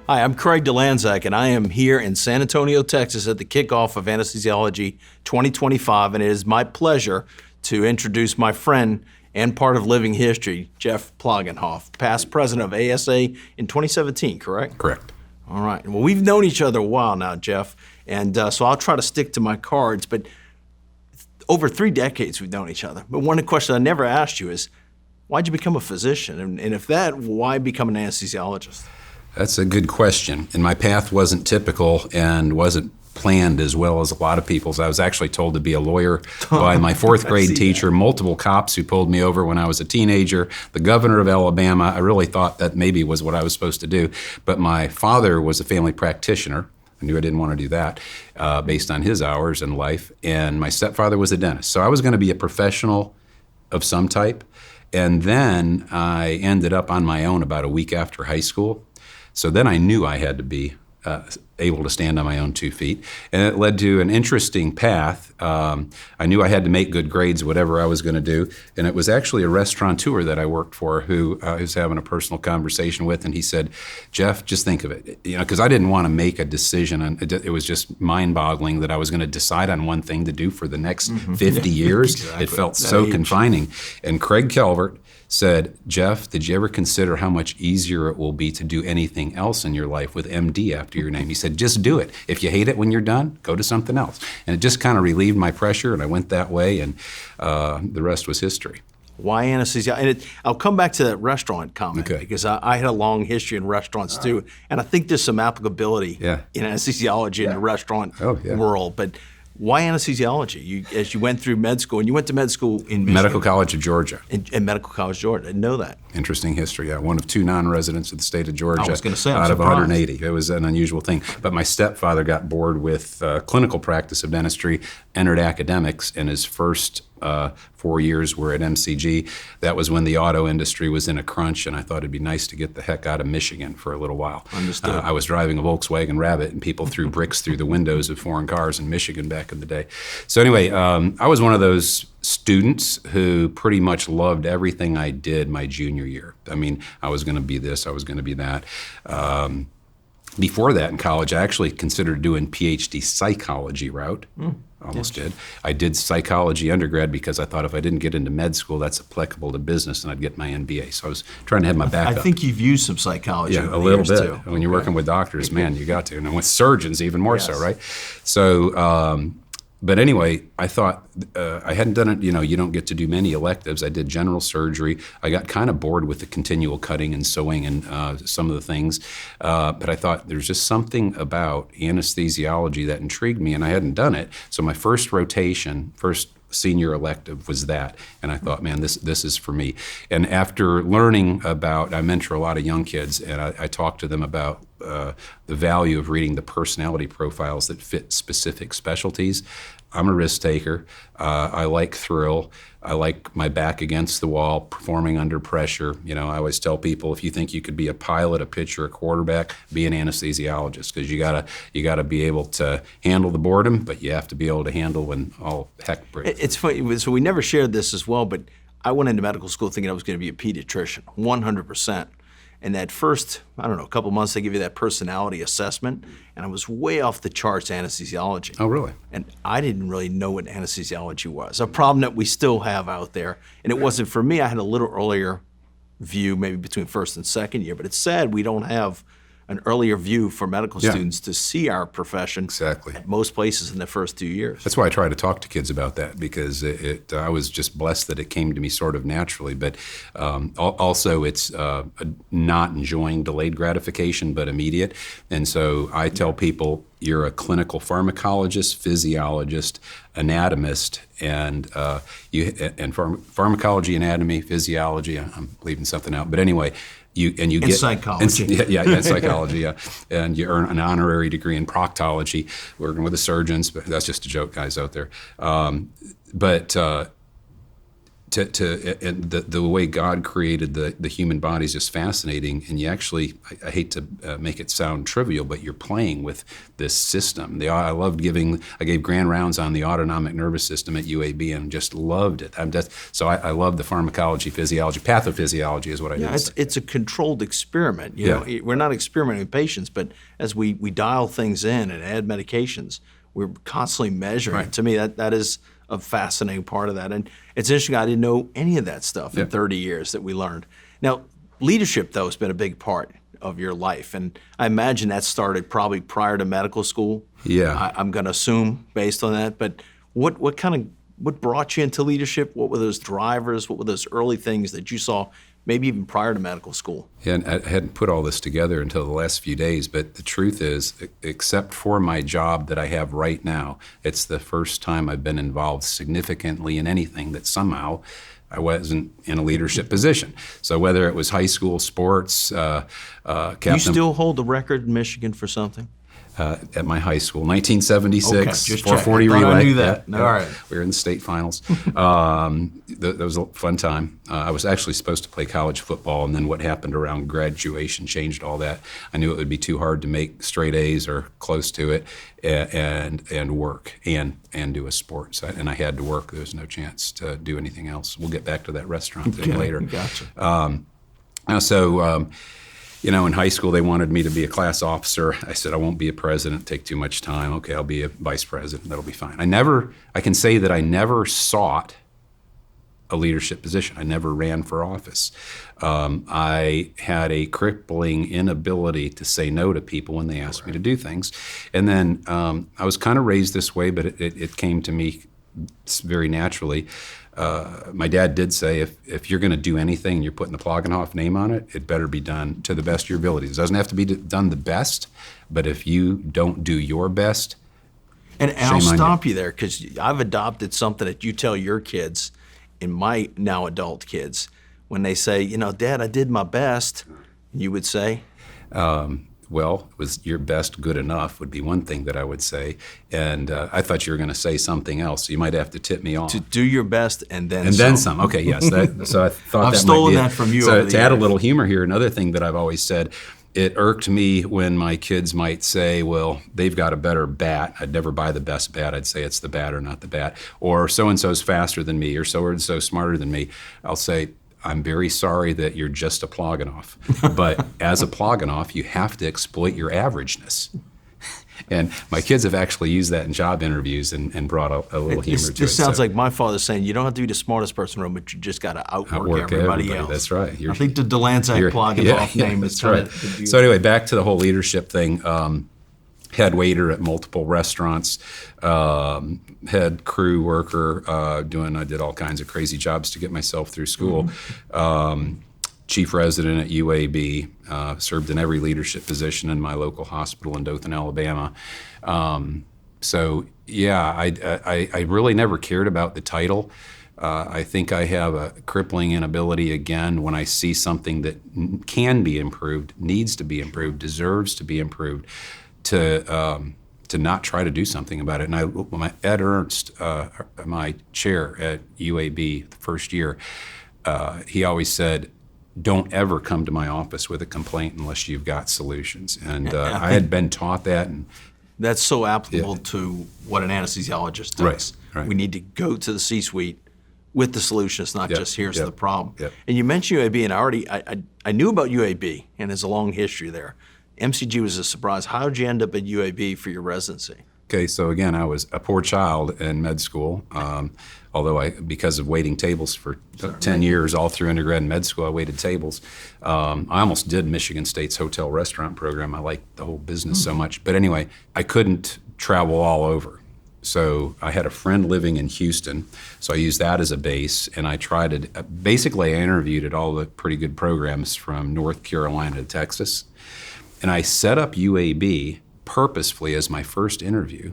Hi, I'm Craig DeLanzak, and I am here in San Antonio, Texas at the kickoff of Anesthesiology 2025, and it is my pleasure to introduce my friend and part of living history, Jeff Plagenhoef, past president of ASA in 2017, correct? Correct. All right. Well, we've known each other a while now, Jeff, and so I'll try to stick to my cards, but over 3 decades we've known each other. But one question I never asked you is, why'd you become a physician? And if that, why become an anesthesiologist? That's a good question. And my path wasn't typical and wasn't planned as well as a lot of people's. I was actually told to be a lawyer by my 4th grade teacher, multiple cops who pulled me over when I was a teenager, the governor of Alabama. I really thought that maybe was what I was supposed to do. But my father was a family practitioner. I knew I didn't want to do that based on his hours in life. And my stepfather was a dentist. So I was going to be a professional of some type. And then I ended up on my own about a week after high school. So then I knew I had to be able to stand on my own 2 feet. And it led to an interesting path. I knew I had to make good grades, whatever I was going to do. And it was actually a restaurateur that I worked for who I was having a personal conversation with. And he said, Jeff, just think of it. You know, because I didn't want to make a decision. It was just mind-boggling that I was going to decide on one thing to do for the next 50 years. Exactly. It felt so confining. And Craig Calvert said, Jeff, did you ever consider how much easier it will be to do anything else in your life with MD after your name? He said, just do it. If you hate it when you're done, go to something else. And it just kind of relieved my pressure, and I went that way, and the rest was history. Why anesthesia? And I'll come back to that restaurant comment, because I had a long history in restaurants too, and I think there's some applicability in anesthesiology in the restaurant world. But why anesthesiology? As you went through med school, and you went to med school in Michigan. Medical College of Georgia. In Medical College of Georgia. I didn't know that. Interesting history. Yeah, one of 2 non-residents of the state of Georgia. I was going to say, I'm out of surprised. 180. It was an unusual thing. But my stepfather got bored with clinical practice of dentistry, entered academics, and his first 4 years were at MCG. That was when the auto industry was in a crunch, and I thought it'd be nice to get the heck out of Michigan for a little while. Understood. I was driving a Volkswagen Rabbit, and people threw bricks through the windows of foreign cars in Michigan back in the day. So anyway, I was one of those students who pretty much loved everything I did my junior year. I mean, I was going to be this, I was going to be that. Before that in college, I actually considered doing PhD psychology route. Almost did. I did psychology undergrad because I thought if I didn't get into med school, that's applicable to business, and I'd get my MBA. So I was trying to have my back up. I think you've used some psychology over a little bit. Too. When you're working with doctors, man, you got to. And with surgeons, even more so, right? So, but anyway, I thought I hadn't done it. You know, you don't get to do many electives. I did general surgery. I got kind of bored with the continual cutting and sewing and some of the things. But I thought there's just something about anesthesiology that intrigued me, and I hadn't done it. So my first senior elective was that, and I thought, man, this is for me. And after learning about, I mentor a lot of young kids, and I talk to them about the value of reading the personality profiles that fit specific specialties. I'm a risk taker. I like thrill. I like my back against the wall, performing under pressure. You know, I always tell people, if you think you could be a pilot, a pitcher, a quarterback, be an anesthesiologist, because you gotta be able to handle the boredom, but you have to be able to handle when all heck breaks. It's funny. So we never shared this as well, but I went into medical school thinking I was going to be a pediatrician, 100%. And that first, I don't know, a couple months, they give you that personality assessment, and I was way off the charts anesthesiology. Oh, really? And I didn't really know what anesthesiology was, a problem that we still have out there. And it wasn't for me. I had a little earlier view, maybe between first and second year, but it's sad we don't have an earlier view for medical students to see our profession at most places in the first 2 years. That's why I try to talk to kids about that, because I was just blessed that it came to me sort of naturally. But also it's not enjoying delayed gratification, but immediate. And so I tell people, you're a clinical pharmacologist, physiologist, anatomist, and pharmacology, anatomy, physiology. I'm leaving something out, but anyway. You get psychology. Psychology, and you earn an honorary degree in proctology, working with the surgeons. But that's just a joke, guys out there. But and the way God created the human body is just fascinating. And you actually, I hate to make it sound trivial, but you're playing with this system. I gave grand rounds on the autonomic nervous system at UAB and just loved it. So I love the pharmacology, physiology, pathophysiology is what I did. It's a controlled experiment. You know, we're not experimenting with patients, but as we dial things in and add medications, we're constantly measuring. Right. To me, that is a fascinating part of that. And it's interesting, I didn't know any of that stuff in 30 years that we learned. Now, leadership, though, has been a big part of your life. And I imagine that started probably prior to medical school. Yeah. I'm going to assume based on that. But what brought you into leadership? What were those drivers? What were those early things that you saw maybe even prior to medical school? Yeah, and I hadn't put all this together until the last few days, but the truth is, except for my job that I have right now, it's the first time I've been involved significantly in anything that somehow I wasn't in a leadership position. So whether it was high school sports, captain. You still hold the record in Michigan for something? At my high school, 1976, just 440 checking. I thought relay. I knew that. Yeah, All right. We were in the state finals. That was a fun time. I was actually supposed to play college football, and then what happened around graduation changed all that. I knew it would be too hard to make straight A's or close to it, and work and do a sport. And I had to work. There was no chance to do anything else. We'll get back to that restaurant thing later. Gotcha. You know, in high school, they wanted me to be a class officer. I said, I won't be a president, take too much time. Okay, I'll be a vice president, that'll be fine. I can say that I never sought a leadership position. I never ran for office. I had a crippling inability to say no to people when they asked me to do things. And then I was kind of raised this way, but it came to me very naturally. My dad did say, if you're going to do anything and you're putting the Plagenhoef name on it, it better be done to the best of your abilities. It doesn't have to be done the best, but if you don't do your best, And I'll stop you there, because I've adopted something that you tell your kids, and my now adult kids, when they say, you know, Dad, I did my best, you would say? Well, was your best good enough would be one thing that I would say. And I thought you were going to say something else. So you might have to tip me off. To do your best and then some. And then some. Okay, yes. So I thought I've that stolen might be that from you So over the to add a years. little humor here, another thing that I've always said, it irked me when my kids might say, well, they've got a better bat. I'd never buy the best bat. I'd say it's the batter, not the bat. Or so-and-so's faster than me, or so-and-so smarter than me. I'll say, I'm very sorry that you're just a Plagenhoef. But as a Plagenhoef, you have to exploit your averageness. And my kids have actually used that in job interviews and brought a little humor to it. This sounds like my father saying, you don't have to be the smartest person in the room, but you just got to outwork everybody else. That's right. I think the Delancey Plagenhoef name is right. So anyway, back to the whole leadership thing. Head waiter at multiple restaurants, head crew worker, I did all kinds of crazy jobs to get myself through school. Chief resident at UAB, served in every leadership position in my local hospital in Dothan, Alabama. So yeah, I really never cared about the title. I think I have a crippling inability, again, when I see something that can be improved, needs to be improved, deserves to be improved, to not try to do something about it. And Ed Ernst, my chair at UAB the first year, he always said, don't ever come to my office with a complaint unless you've got solutions. And I had been taught that. And that's so applicable to what an anesthesiologist does. Right. We need to go to the C-suite with the solution. It's not just here's the problem. Yep. And you mentioned UAB, and I knew about UAB, and there's a long history there. MCG was a surprise. How did you end up at UAB for your residency? Okay, so again, I was a poor child in med school. Although because of waiting tables for 10 years, all through undergrad and med school, I waited tables. I almost did Michigan State's hotel restaurant program. I liked the whole business so much. But anyway, I couldn't travel all over. So I had a friend living in Houston, so I used that as a base, and I tried it. Basically, I interviewed at all the pretty good programs from North Carolina to Texas. And I set up UAB purposefully as my first interview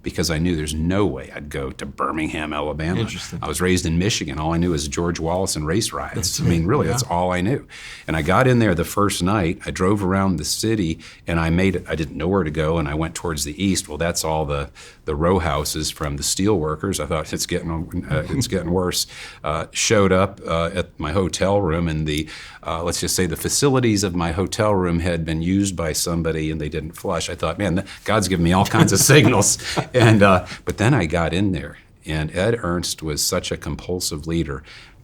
because I knew there's no way I'd go to Birmingham, Alabama. Interesting. I was raised in Michigan. All I knew was George Wallace and race riots. I mean, really, that's all I knew. And I got in there the first night. I drove around the city, and I didn't know where to go, and I went towards the east. Well, that's all the row houses from the steel workers. I thought it's getting worse. Showed up at my hotel room, and let's just say the facilities of my hotel room had been used by somebody, and they didn't flush. I thought, man, God's given me all kinds of signals. And but then I got in there, and Ed Ernst was such a compulsive leader.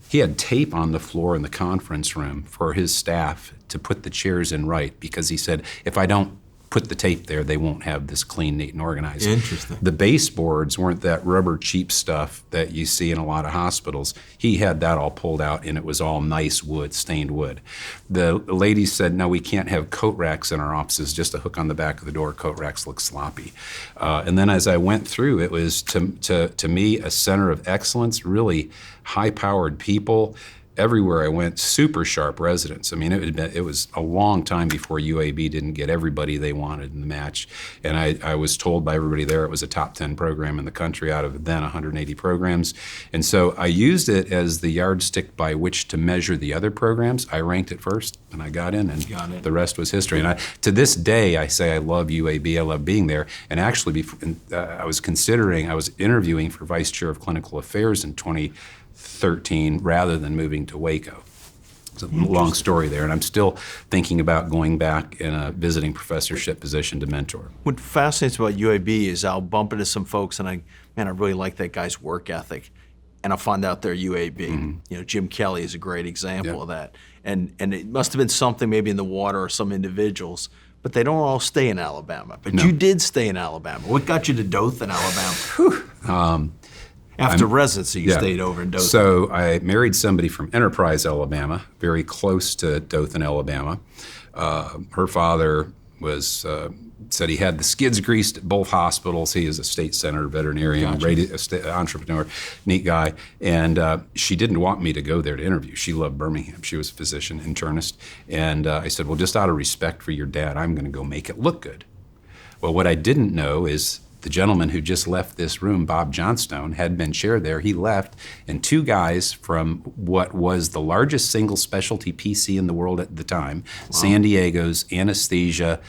He had tape on the floor in the conference room for his staff to put the chairs in right, because he said, if I don't put the tape there, they won't have this clean, neat, and organized. Interesting. The baseboards weren't that rubber cheap stuff that you see in a lot of hospitals. He had that all pulled out, and it was all nice wood, stained wood. The ladies said, no, we can't have coat racks in our offices, just a hook on the back of the door. Coat racks look sloppy. And then as I went through, it was, to me, a center of excellence, really high-powered people. Everywhere I went, super sharp residents. I mean, it was a long time before UAB didn't get everybody they wanted in the match. And I was told by everybody there it was a top 10 program in the country out of then 180 programs. And so I used it as the yardstick by which to measure the other programs. I ranked it first, and I got in, and the rest was history. And to this day, I say I love UAB. I love being there. And actually, I was interviewing for Vice Chair of Clinical Affairs in 2013 rather than moving to Waco. It's a long story there, and I'm still thinking about going back in a visiting professorship position to mentor. What fascinates about UAB is I'll bump into some folks, and I really like that guy's work ethic, and I'll find out they're UAB. You know, Jim Kelly is a great example of that, and it must have been something maybe in the water or some individuals, but they don't all stay in Alabama. But you did stay in Alabama. What got you to Dothan, Alabama? After residency, you stayed over in Dothan. So I married somebody from Enterprise, Alabama, very close to Dothan, Alabama. Her father said he had the skids greased at both hospitals. He is a state senator, veterinarian, entrepreneur, neat guy. And she didn't want me to go there to interview. She loved Birmingham. She was a physician, internist. And I said, well, just out of respect for your dad, I'm going to go make it look good. Well, what I didn't know is the gentleman who just left this room, Bob Johnstone, had been chair there. He left, and two guys from what was the largest single specialty PC in the world at the time, San Diego's Anesthesia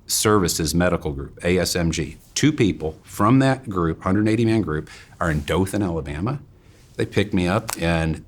Services Medical Group, ASMG. Two people from that group, 180-man group, are in Dothan, Alabama. They picked me up, and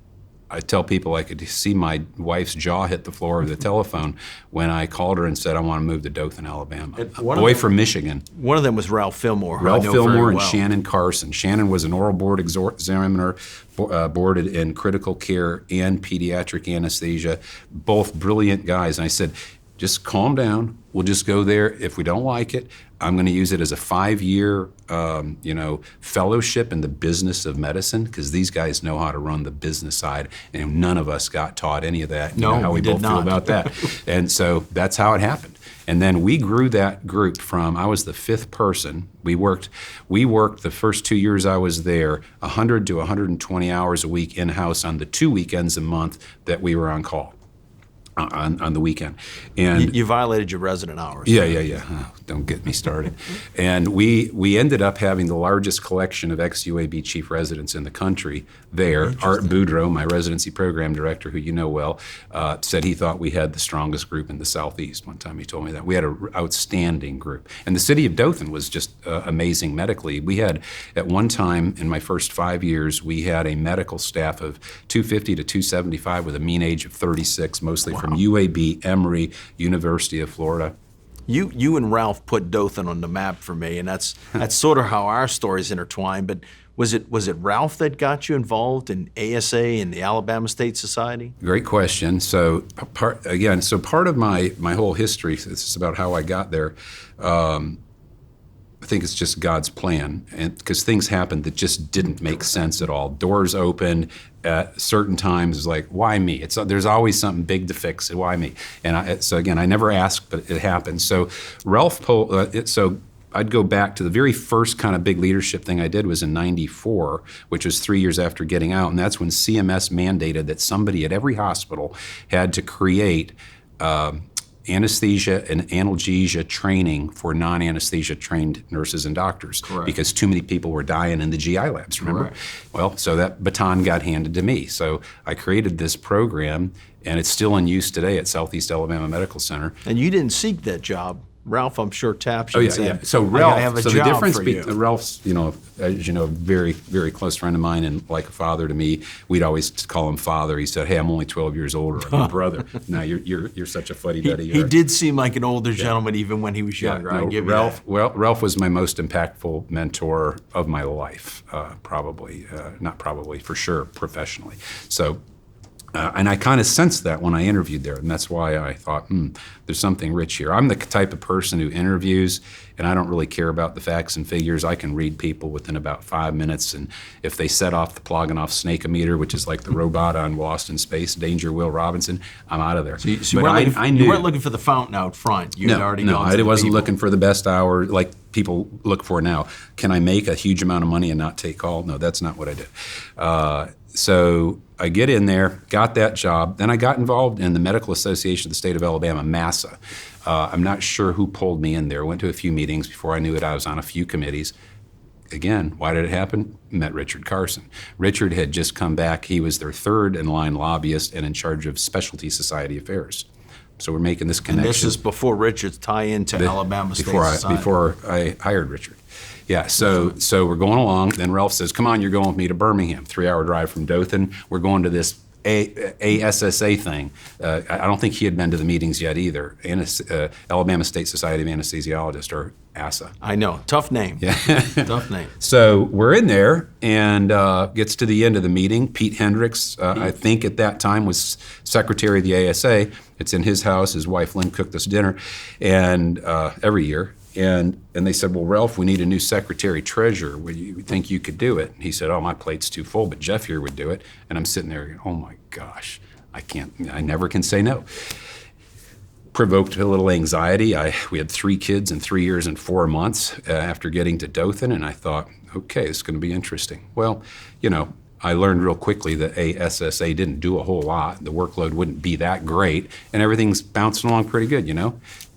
I tell people I could see my wife's jaw hit the floor of the telephone when I called her and said, I want to move to Dothan, Alabama. A boy from Michigan. One of them was Ralph Fillmore. Ralph Fillmore and Shannon Carson. Shannon was an oral board examiner, boarded in critical care and pediatric anesthesia, both brilliant guys. And I said, just calm down. We'll just go there. If we don't like it, I'm going to use it as a 5-year, fellowship in the business of medicine, because these guys know how to run the business side, and none of us got taught any of that. You know how we both feel about that. And so that's how it happened. And then we grew that group from, I was the 5th person. We worked the first 2 years I was there, 100 to 120 hours a week in-house on the 2 weekends a month that we were on call. On the weekend. And you violated your resident hours. Yeah. Oh, don't get me started. And we ended up having the largest collection of ex-UAB chief residents in the country there. Art Boudreau, my residency program director, who you know well, said he thought we had the strongest group in the Southeast. One time he told me that. We had an outstanding group. And the city of Dothan was just amazing medically. We had, at one time in my first 5 years, we had a medical staff of 250 to 275 with a mean age of 36, mostly from UAB, Emory, University of Florida. You and Ralph put Dothan on the map for me, and that's sort of how our stories intertwine. But was it Ralph that got you involved in ASA and the Alabama State Society? Great question. So part of my whole history, this is about how I got there. I think it's just God's plan, and because things happened that just didn't make sense at all. Doors opened at certain times. It's like, why me? There's always something big to fix. Why me? And so again, I never asked, but it happened. So so I'd go back to the very first kind of big leadership thing I did was in '94, which was 3 years after getting out, and that's when CMS mandated that somebody at every hospital had to create anesthesia and analgesia training for non-anesthesia trained nurses and doctors. Correct. Because too many people were dying in the GI labs, remember? Correct. Well, so that baton got handed to me. So I created this program, and it's still in use today at Southeast Alabama Medical Center. And you didn't seek that job. Ralph, I'm sure, tapped you Oh, and yeah, said, yeah. So I Ralph, gotta have a so the job difference for you. Ralph's, as you know, a very, very close friend of mine and like a father to me. We'd always call him father. He said, "Hey, I'm only 12 years older. I'm your brother." No, you're such a fuddy-duddy. He did seem like an older gentleman even when he was younger. I give you Ralph. that. Well, Ralph was my most impactful mentor of my life, probably, not probably, for sure, professionally. So. And I kind of sensed that when I interviewed there, and that's why I thought, there's something rich here. I'm the type of person who interviews, and I don't really care about the facts and figures. I can read people within about 5 minutes, and if they set off the Plagenhoef snake-o-meter, which is like the robot on Lost in Space, Danger Will Robinson, I'm out of there. So I knew. you weren't looking for the fountain out front. You had already gone to I the wasn't people. looking for the best hour like people look for now. Can I make a huge amount of money and not take call? No, that's not what I did. So I get in there, got that job. Then I got involved in the Medical Association of the State of Alabama, MASA. I'm not sure who pulled me in there. Went to a few meetings. Before I knew it, I was on a few committees. Again, why did it happen? Met Richard Carson. Richard had just come back. He was their third in line lobbyist and in charge of specialty society affairs. So we're making this connection. And this is before Richard's tie-in to Alabama State Society. Before I hired Richard. Yeah, so we're going along. Then Ralph says, "Come on, you're going with me to Birmingham, 3-hour drive from Dothan. We're going to this ASSA thing." I don't think he had been to the meetings yet either. Alabama State Society of Anesthesiologists, or ASA. I know, tough name. Yeah. Tough name. So we're in there, and gets to the end of the meeting. Pete Hendricks, I think at that time, was secretary of the ASA. It's in his house. His wife Lynn cooked us dinner, and every year. And they said, "Well, Ralph, we need a new secretary treasurer. Would you think you could do it?" And he said, "Oh, my plate's too full, but Jeff here would do it." And I'm sitting there going, "Oh my gosh, I never can say no." Provoked a little anxiety. We had 3 kids in 3 years and 4 months after getting to Dothan, and I thought, okay, it's going to be interesting. Well, I learned real quickly that ASSA didn't do a whole lot. The workload wouldn't be that great, and everything's bouncing along pretty good,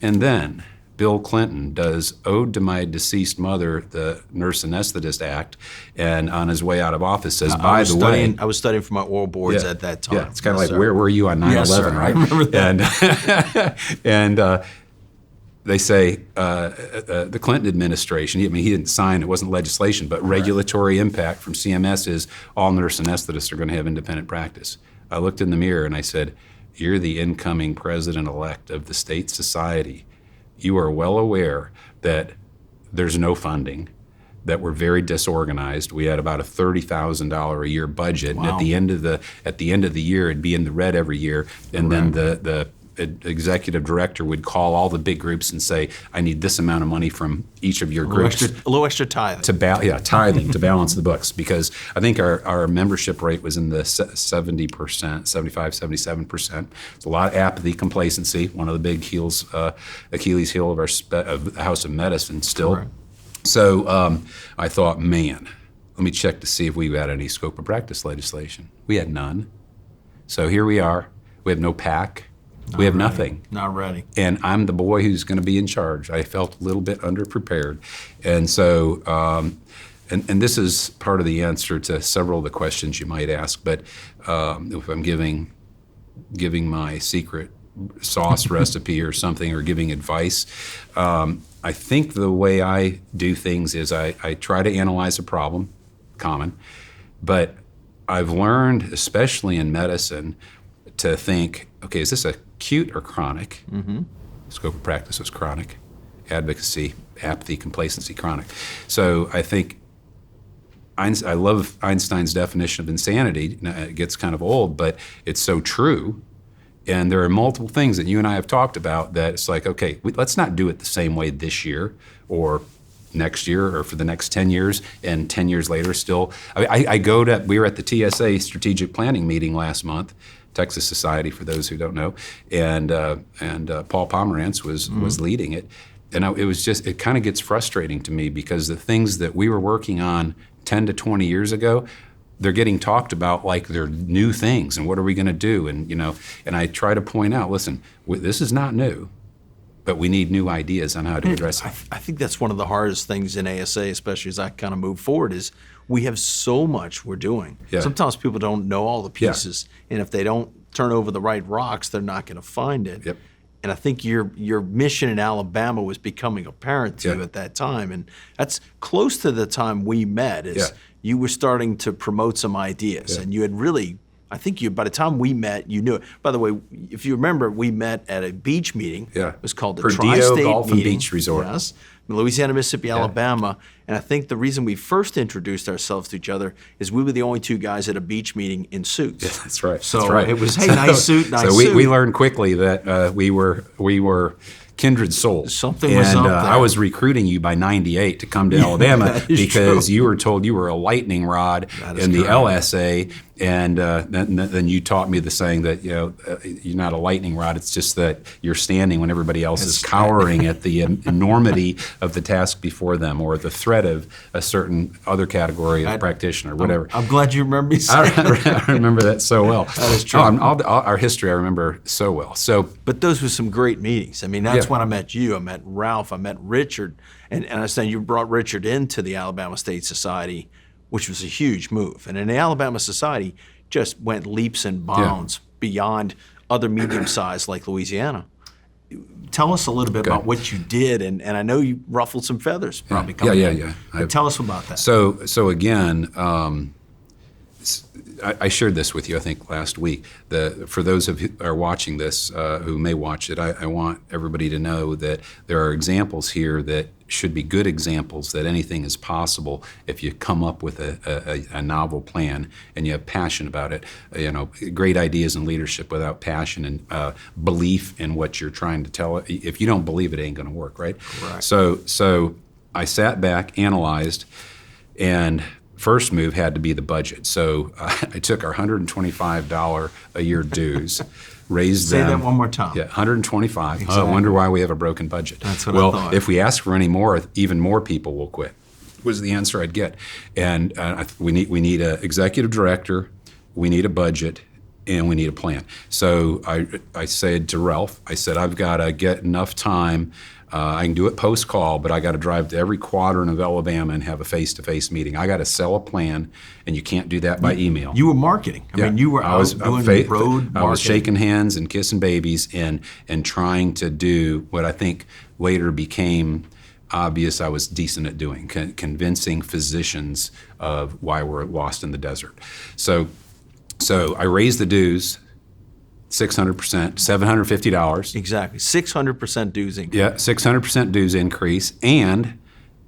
And then Bill Clinton does Ode to My Deceased Mother, the Nurse Anesthetist Act, and on his way out of office says, by the way... I was studying for my oral boards at that time. Yeah, it's kind of like, where were you on 9/11, yes, sir. right? I remember that. And they say the Clinton administration, he didn't sign, it wasn't legislation, but regulatory impact from CMS is all nurse anesthetists are going to have independent practice. I looked in the mirror and I said, "You're the incoming president-elect of the state society. You are well aware that there's no funding, that we're very disorganized. We had about a $30,000 a year budget, wow. and at the end of the year, it'd be in the red every year, and then the executive director would call all the big groups and say, "I need this amount of money from each of your groups." A little extra tithing. Tithing to balance the books, because I think our membership rate was in the 70%, 75, 77%. It's a lot of apathy, complacency, one of the big Achilles heel of the House of Medicine still. Correct. So I thought, man, let me check to see if we had any scope of practice legislation. We had none. So here we are. We have no PAC. We have nothing. Not ready. And I'm the boy who's going to be in charge. I felt a little bit underprepared. And so, and this is part of the answer to several of the questions you might ask, but if I'm giving my secret sauce recipe or something, or giving advice, I think the way I do things is I try to analyze a problem, common, but I've learned, especially in medicine, to think, okay, is this acute or chronic? Mm-hmm. Scope of practice was chronic. Advocacy, apathy, complacency, chronic. So I think I love Einstein's definition of insanity. It gets kind of old, but it's so true. And there are multiple things that you and I have talked about that it's like, okay, let's not do it the same way this year or next year or for the next 10 years, and 10 years later still. We were at the TSA strategic planning meeting last month, Texas Society, for those who don't know, and Paul Pomerantz was leading it, and it kind of gets frustrating to me, because the things that we were working on 10 to 20 years ago, they're getting talked about like they're new things, and what are we going to do? And and I try to point out, listen, this is not new. but we need new ideas on how to address it. I think that's one of the hardest things in ASA, especially as I kind of move forward, is we have so much we're doing. Yeah. Sometimes people don't know all the pieces, and if they don't turn over the right rocks, they're not going to find it. Yep. And I think your mission in Alabama was becoming apparent to you at that time, and that's close to the time we met. You were starting to promote some ideas, and you had really. I think by the time we met, you knew it. By the way, if you remember, we met at a beach meeting. Yeah. It was called the Perdido Tri-State Golf and Meeting. Beach Resort. Yes. Louisiana, Mississippi, Alabama. And I think the reason we first introduced ourselves to each other is we were the only two guys at a beach meeting in suits. Yeah, that's right. So that's right. it was, hey, nice suit, nice so suit. we learned quickly that we were kindred souls. Something was up there. I was recruiting you by '98 to come to Alabama that is because true. you were told you were a lightning rod in the correct. LSA, and then you taught me the saying that you're not a lightning rod. It's just that you're standing when everybody else is cowering at the enormity of the task before them, or the threat of a certain other category of practitioner, whatever. I'm glad you remember me saying that. I remember that so well. That is true. Our history I remember so well. So, But those were some great meetings. I mean, that's when I met you. I met Ralph. I met Richard. And I understand you brought Richard into the Alabama State Society, which was a huge move. And in the Alabama Society just went leaps and bounds beyond other medium-sized like Louisiana. Tell us a little bit about what you did. And I know you ruffled some feathers probably coming in. But tell us about that. So again, I shared this with you, I think, last week. For those of you who are watching this, who may watch it, I want everybody to know that there are examples here that should be good examples that anything is possible if you come up with a novel plan and you have passion about it. Great ideas and leadership without passion and belief in what you're trying to tell. If you don't believe it, ain't going to work, right? Correct. So I sat back, analyzed, and first move had to be the budget. So I took our $125 a year dues, raised them. Say that one more time. Yeah, $125. Exactly. I wonder why we have a broken budget. That's what I thought. Well, if we ask for any more, even more people will quit, was the answer I'd get. And we need an executive director, we need a budget, and we need a plan. So I said to Ralph, I said, I've got to get enough time. I can do it post-call, but I got to drive to every quadrant of Alabama and have a face-to-face meeting. I got to sell a plan, and you can't do that by email. You were marketing. I mean, you were doing road marketing. I was shaking hands and kissing babies and trying to do what I think later became obvious I was decent at doing, convincing physicians of why we're lost in the desert. So I raised the dues 600%, $750. Exactly, 600% dues increase. Yeah, 600% dues increase, and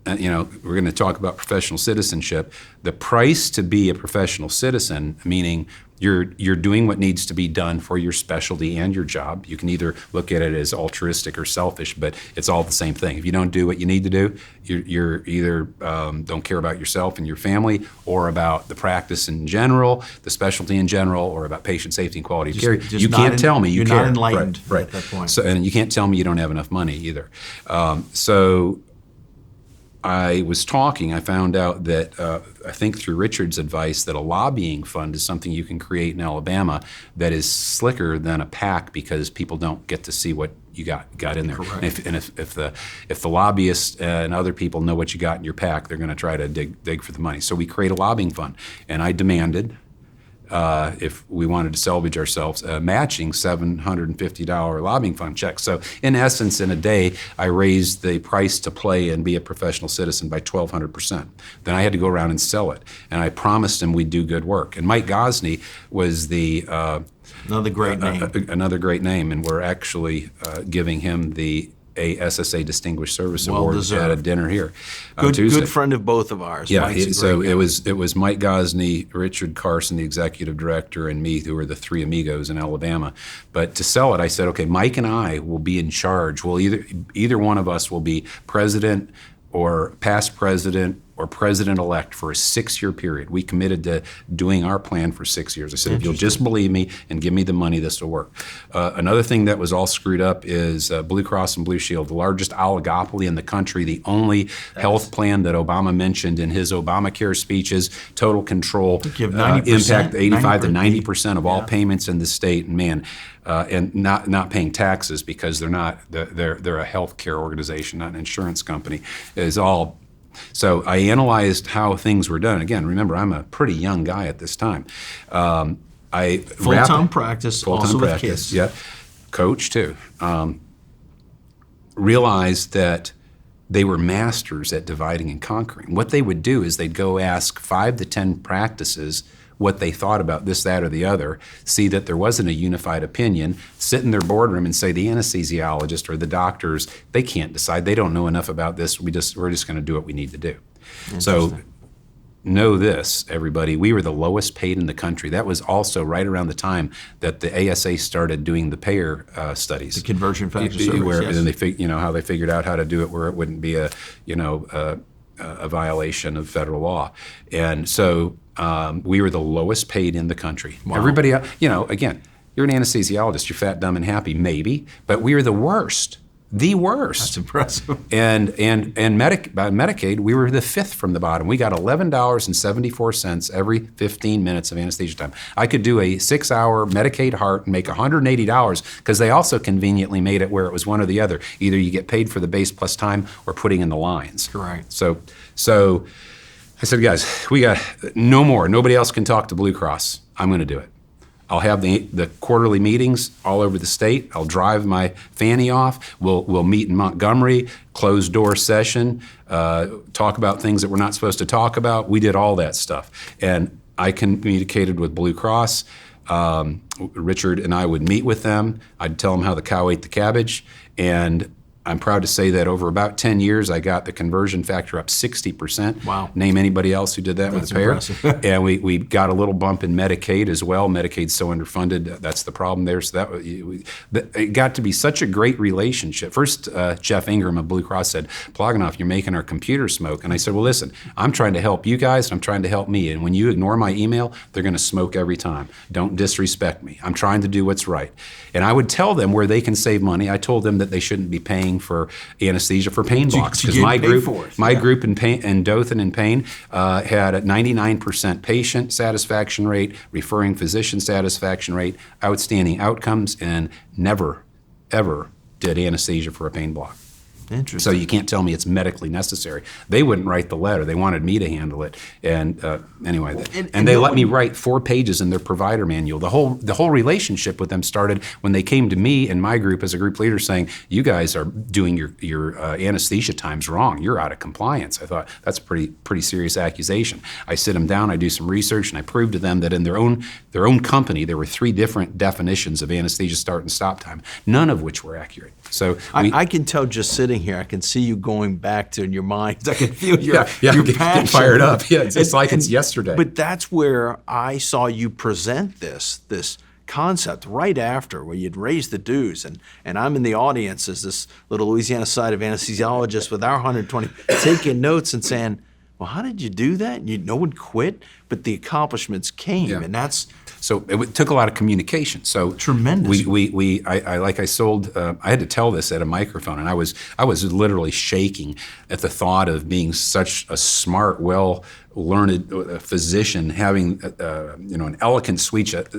we're going to talk about professional citizenship. The price to be a professional citizen, meaning you're doing what needs to be done for your specialty and your job. You can either look at it as altruistic or selfish, but it's all the same thing. If you don't do what you need to do, you're either don't care about yourself and your family, or about the practice in general, the specialty in general, or about patient safety and quality of care. You can't tell me you care. You're not enlightened right. at that point. So, and you can't tell me you don't have enough money either. So I was talking, I found out that I think through Richard's advice that a lobbying fund is something you can create in Alabama that is slicker than a PAC because people don't get to see what you got in there. Correct. And if the lobbyists and other people know what you got in your PAC, they're going to try to dig for the money. So we create a lobbying fund, and I demanded, if we wanted to salvage ourselves, a matching $750 lobbying fund check. So in essence, in a day, I raised the price to play and be a professional citizen by 1,200%. Then I had to go around and sell it. And I promised him we'd do good work. And Mike Gosney was another great name. Another great name. And we're actually giving him the SSA Distinguished Service Award at a dinner here on Tuesday. Good friend of both of ours. Yeah, it was Mike Gosney, Richard Carson, the executive director, and me, who were the three amigos in Alabama. But to sell it, I said, okay, Mike and I will be in charge. Well, either one of us will be president or past president or president-elect for a 6-year period. We committed to doing our plan for 6 years. I said, if you'll just believe me and give me the money, this will work. Another thing that was all screwed up is Blue Cross and Blue Shield, the largest oligopoly in the country, the only health plan that Obama mentioned in his Obamacare speeches, total control, impact 85 to 90% of all payments in the state, and not paying taxes because they're a healthcare organization, not an insurance company, is all. So I analyzed how things were done. Again, remember, I'm a pretty young guy at this time. Full-time practice, also with kids. Yeah, coach too. Realized that they were masters at dividing and conquering. What they would do is they'd go ask 5 to 10 practices what they thought about this, that, or the other, see that there wasn't a unified opinion, sit in their boardroom and say the anesthesiologist or the doctors, they can't decide. They don't know enough about this. We're just going to do what we need to do. So know this, everybody, we were the lowest paid in the country. That was also right around the time that the ASA started doing the payer studies. The conversion factor surveys, where, yes. And they how they figured out how to do it where it wouldn't be a violation of federal law. And so we were the lowest paid in the country. Wow. Everybody, again, you're an anesthesiologist, you're fat, dumb, and happy, maybe, but we were the worst. The worst. That's impressive. And by Medicaid, we were the 5th from the bottom. We got $11.74 every 15 minutes of anesthesia time. I could do a 6-hour Medicaid heart and make $180 because they also conveniently made it where it was one or the other. Either you get paid for the base plus time or putting in the lines. Correct. So I said, guys, we got no more. Nobody else can talk to Blue Cross. I'm going to do it. I'll have the quarterly meetings all over the state. I'll drive my fanny off. We'll meet in Montgomery, closed door session, talk about things that we're not supposed to talk about. We did all that stuff. And I communicated with Blue Cross. Richard and I would meet with them. I'd tell them how the cow ate the cabbage. And I'm proud to say that over about 10 years, I got the conversion factor up 60%. Wow. Name anybody else who did that with a payer. Impressive. And we got a little bump in Medicaid as well. Medicaid's so underfunded. That's the problem there. So it got to be such a great relationship. First, Jeff Ingram of Blue Cross said, Plagenhoef, you're making our computer smoke. And I said, well, listen, I'm trying to help you guys, and I'm trying to help me. And when you ignore my email, they're going to smoke every time. Don't disrespect me. I'm trying to do what's right. And I would tell them where they can save money. I told them that they shouldn't be paying for anesthesia for pain blocks because my group in pain and Dothan in pain had a 99% patient satisfaction rate, referring physician satisfaction rate, outstanding outcomes, and never ever did anesthesia for a pain block. Interesting. So you can't tell me it's medically necessary. They wouldn't write the letter. They wanted me to handle it. And anyway, and they let me write 4 pages in their provider manual. The whole relationship with them started when they came to me and my group as a group leader saying, you guys are doing your anesthesia times wrong. You're out of compliance. I thought, that's a pretty serious accusation. I sit them down, I do some research, and I prove to them that in their own company, there were 3 different definitions of anesthesia start and stop time, none of which were accurate. So I can tell just sitting here, I can see you going back to in your mind. I can feel your getting passion. fired up. Yeah, it's like it's yesterday. But that's where I saw you present this concept right after, where you'd raised the dues, and I'm in the audience as this little Louisiana side of anesthesiologist with our 120, taking notes and saying, well, how did you do that? No one quit, but the accomplishments came, and that's... So it took a lot of communication. So tremendous. I had to tell this at a microphone, and I was literally shaking at the thought of being such a smart, well-learned physician having an eloquent speech at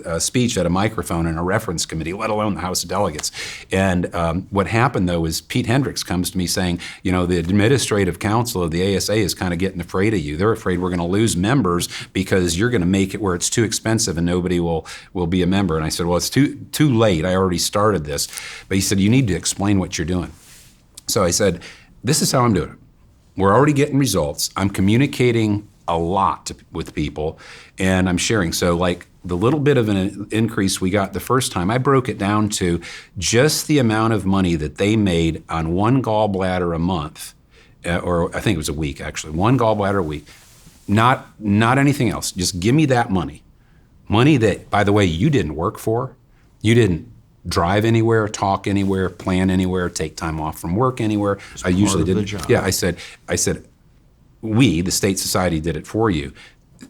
a microphone in a reference committee, let alone the House of Delegates. And what happened though is Pete Hendricks comes to me saying, the administrative council of the ASA is kind of getting afraid of you. They're afraid we're going to lose members because you're going to make it where it's too expensive and nobody will be a member. And I said, well, it's too late. I already started this. But he said, you need to explain what you're doing. So I said, this is how I'm doing it. We're already getting results. I'm communicating a lot with people, and I'm sharing. So like the little bit of an increase we got the first time, I broke it down to just the amount of money that they made on one gallbladder a month, or I think it was a week actually, one gallbladder a week, not anything else. Just give me that money. Money that, by the way, you didn't work for. You didn't drive anywhere, talk anywhere, plan anywhere, take time off from work anywhere. I usually didn't. Job. Yeah, I said, the state society did it for you.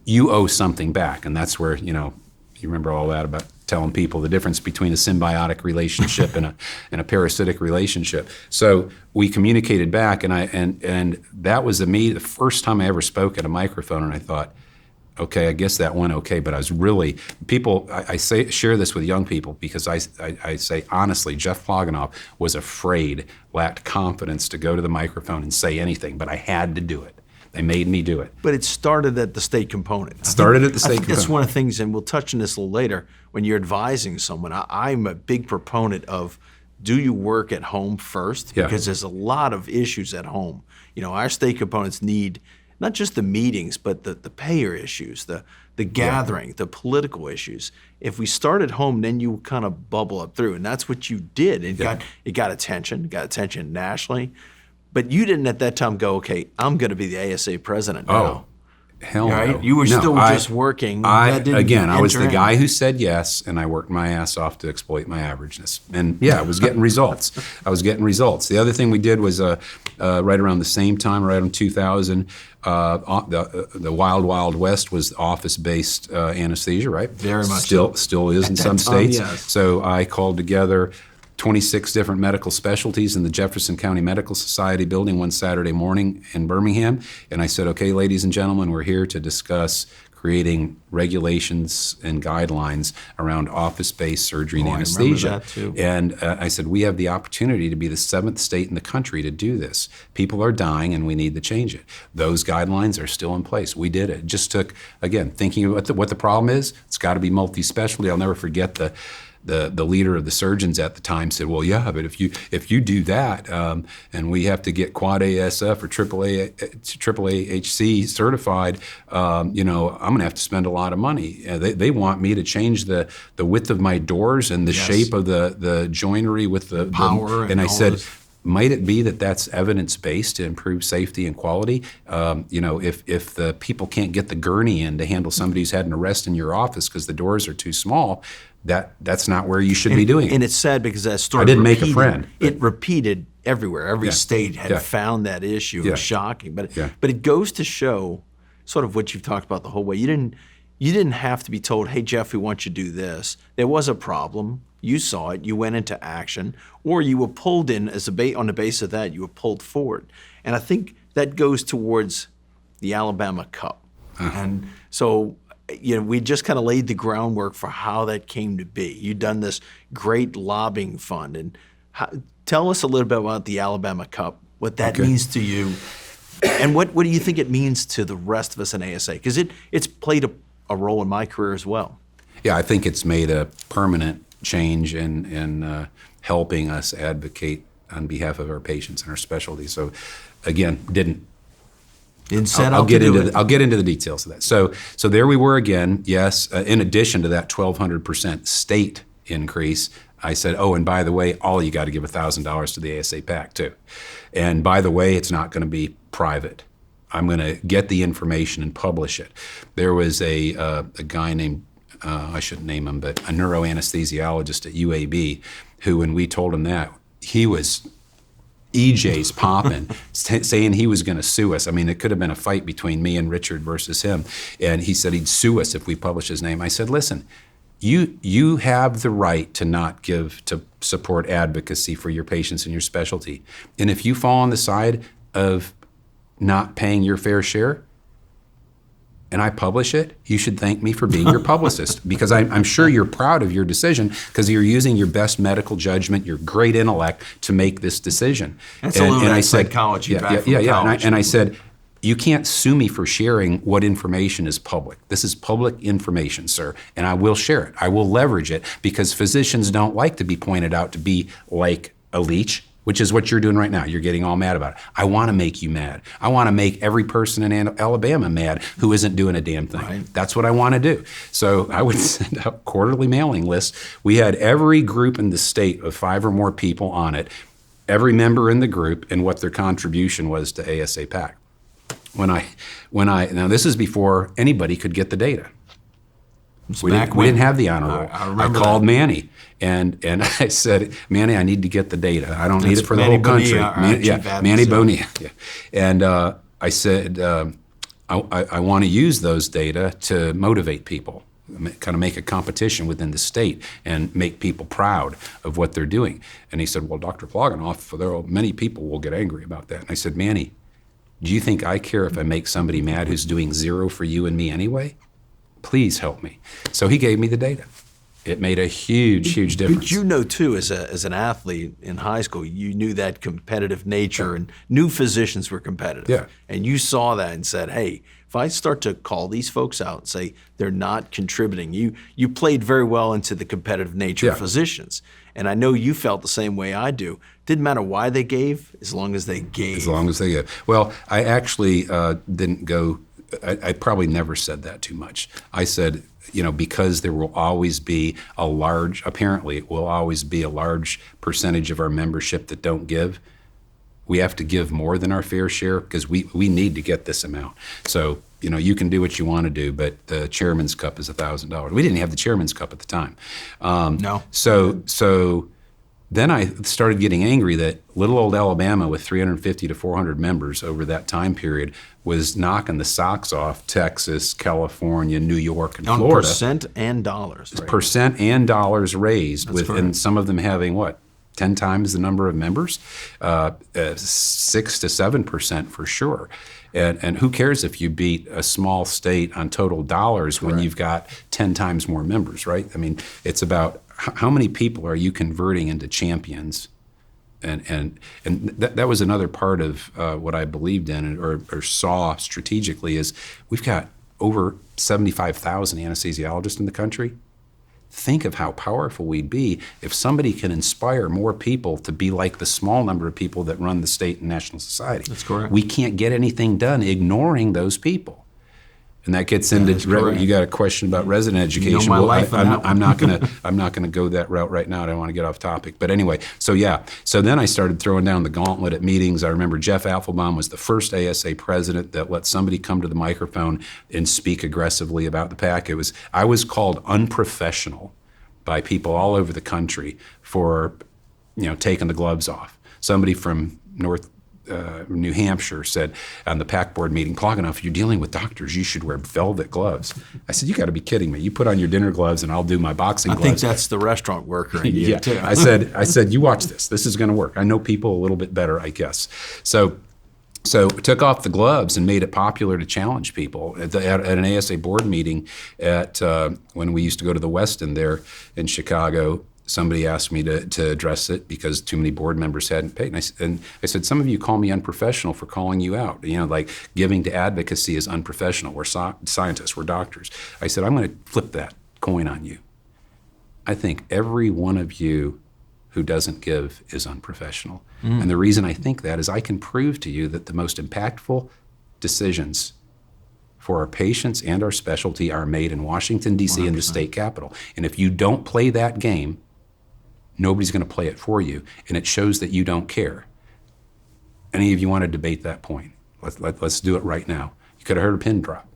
You owe something back, and that's where, you remember all that about telling people the difference between a symbiotic relationship and a parasitic relationship. So we communicated back, and that was the first time I ever spoke at a microphone, and I thought, okay, I guess that went okay, but I was really, share this with young people because I say honestly, Jeff Plagenhoef was afraid, lacked confidence to go to the microphone and say anything, but I had to do it. They made me do it. But it started at the state component. That's one of the things, and we'll touch on this a little later, when you're advising someone, I'm a big proponent of, do you work at home first? Yeah. Because there's a lot of issues at home. Our state components need not just the meetings, but the payer issues, the gathering, the political issues. If we start at home, then you kind of bubble up through, and that's what you did. It got attention nationally. But you didn't at that time go, okay, I'm going to be the ASA president now. Oh, hell no. Right? You were still just working. I was the guy who said yes, and I worked my ass off to exploit my averageness. And I was getting results. The other thing we did was right around the same time, right in 2000, the Wild Wild West was office-based anesthesia, right? Very much Still is in some states. Yes. So I called together 26 different medical specialties in the Jefferson County Medical Society building one Saturday morning in Birmingham. And I said, okay, ladies and gentlemen, we're here to discuss creating regulations and guidelines around office-based surgery and anesthesia. I remember that too. And I said, we have the opportunity to be the 7th state in the country to do this. People are dying and we need to change it. Those guidelines are still in place. We did it. It just took, again, thinking about what the problem is. It's got to be multi-specialty. I'll never forget the leader of the surgeons at the time said, well, yeah, but if you do that, and we have to get quad ASF or AAHC certified, I'm going to have to spend a lot of money. They want me to change the width of my doors and the shape of the joinery with the power. And I said, might it be that that's evidence-based to improve safety and quality? If the people can't get the gurney in to handle somebody who's had an arrest in your office because the doors are too small, that's not where you should be doing it. And it's sad because that story I didn't make a friend. It repeated everywhere. Every state had found that issue. It was shocking. But it goes to show sort of what you've talked about the whole way. You didn't have to be told, hey, Jeff, we want you to do this. There was a problem. You saw it. You went into action. Or you were pulled in on the basis of that, you were pulled forward. And I think that goes towards the Alabama Cup. And so we just kind of laid the groundwork for how that came to be. You've done this great lobbying fund. And tell us a little bit about the Alabama Cup, what that means to you, and what do you think it means to the rest of us in ASA? Because it's played a role in my career as well. Yeah, I think it's made a permanent change in helping us advocate on behalf of our patients and our specialties. So, again, I'll get into the details of that. So there we were again. Yes, in addition to that 1,200% state increase, I said, oh, and by the way, all you got to give $1,000 to the ASA PAC too. And by the way, it's not going to be private. I'm going to get the information and publish it. There was a guy named, I shouldn't name him, but a neuroanesthesiologist at UAB who, when we told him that, he was EJ's popping, saying he was going to sue us. I mean, it could have been a fight between me and Richard versus him. And he said he'd sue us if we publish his name. I said, listen, you have the right to not give, to support advocacy for your patients and your specialty. And if you fall on the side of not paying your fair share, and I publish it, you should thank me for being your publicist, because I'm sure you're proud of your decision because you're using your best medical judgment, your great intellect to make this decision. That's a little bit of psychology back from college. And I said, you can't sue me for sharing what information is public. This is public information, sir, and I will share it. I will leverage it because physicians don't like to be pointed out to be like a leech, which is what you're doing right now. You're getting all mad about it. I want to make you mad. I want to make every person in Alabama mad who isn't doing a damn thing. Right. That's what I want to do. So I would send out quarterly mailing lists. We had every group in the state of 5 or more people on it, every member in the group, and what their contribution was to ASA PAC. Now this is before anybody could get the data. We didn't have the honor roll. I called Manny and I said, Manny, I need to get the data. I don't need it for the whole country. Manny Bonilla. Yeah. And I said, I want to use those data to motivate people, kind of make a competition within the state and make people proud of what they're doing. And he said, well, Dr. Plagenhoef, many people will get angry about that. And I said, Manny, do you think I care if I make somebody mad who's doing zero for you and me anyway? Please help me. So he gave me the data. It made a huge, huge difference. But you know, too, as an athlete in high school, you knew that competitive nature and knew physicians were competitive. Yeah. And you saw that and said, hey, if I start to call these folks out and say they're not contributing, you played very well into the competitive nature of physicians. And I know you felt the same way I do. Didn't matter why they gave, as long as they gave. As long as they gave. Well, I actually didn't go, I probably never said that too much. I said, because there will always be apparently it will always be a large percentage of our membership that don't give. We have to give more than our fair share because we need to get this amount. So, you can do what you want to do, but the chairman's cup is $1,000. We didn't have the chairman's cup at the time. No. So then I started getting angry that little old Alabama with 350 to 400 members over that time period was knocking the socks off Texas, California, New York, and Florida. On percent and dollars. Right? Percent and dollars raised, That's correct. and some of them having 10 times the number of members, 6 to 7% for sure. And who cares if you beat a small state on total dollars when you've got 10 times more members, right? I mean, it's about how many people are you converting into champions? And that was another part of what I believed in or saw strategically is we've got over 75,000 anesthesiologists in the country. Think of how powerful we'd be if somebody can inspire more people to be like the small number of people that run the state and national society. That's correct. We can't get anything done ignoring those people. And that gets into you got a question about resident education. You know my life on that one. I'm not gonna go that route right now. I don't want to get off topic. But anyway, so then I started throwing down the gauntlet at meetings. I remember Jeff Affelbaum was the first ASA president that let somebody come to the microphone and speak aggressively about the PAC. I was called unprofessional by people all over the country for taking the gloves off. Somebody from New Hampshire said on the PAC board meeting, Plagenhoef, you're dealing with doctors, you should wear velvet gloves. I said, you got to be kidding me. You put on your dinner gloves and I'll do my boxing gloves. I think that's the restaurant worker in you too. I said, you watch this. This is going to work. I know people a little bit better, I guess. So took off the gloves and made it popular to challenge people. At an ASA board meeting when we used to go to the Westin there in Chicago, somebody asked me to address it because too many board members hadn't paid. And I said, some of you call me unprofessional for calling you out. Like giving to advocacy is unprofessional. We're scientists, we're doctors. I said, I'm going to flip that coin on you. I think every one of you who doesn't give is unprofessional. And the reason I think that is I can prove to you that the most impactful decisions for our patients and our specialty are made in Washington, D.C. and the state capitol. And if you don't play that game, nobody's going to play it for you, and it shows that you don't care. Any of you want to debate that point? Let's do it right now. You could have heard a pin drop.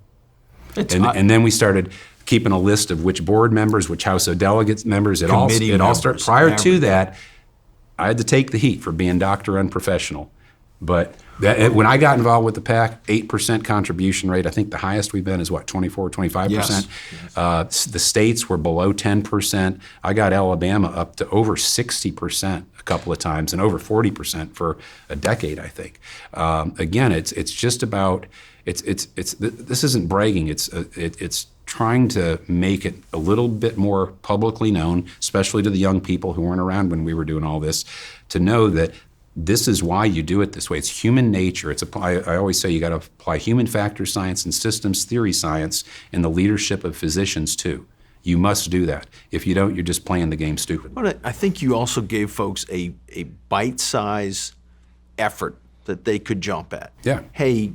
And then we started keeping a list of which board members, which House of Delegates members, it all started. Prior to that, I had to take the heat for being Dr. Unprofessional. But when I got involved with the PAC, 8% contribution rate. I think the highest we've been is 24, 25%. Yes. The states were below 10%. I got Alabama up to over 60% a couple of times and over 40% for a decade, I think. Again, it's just about this isn't bragging. It's trying to make it a little bit more publicly known, especially to the young people who weren't around when we were doing all this, to know that this is why you do it this way. It's human nature. I always say you got to apply human factor science and systems theory science in the leadership of physicians too. You must do that. If you don't, you're just playing the game stupid. But I think you also gave folks a bite-sized effort that they could jump at. Yeah. Hey,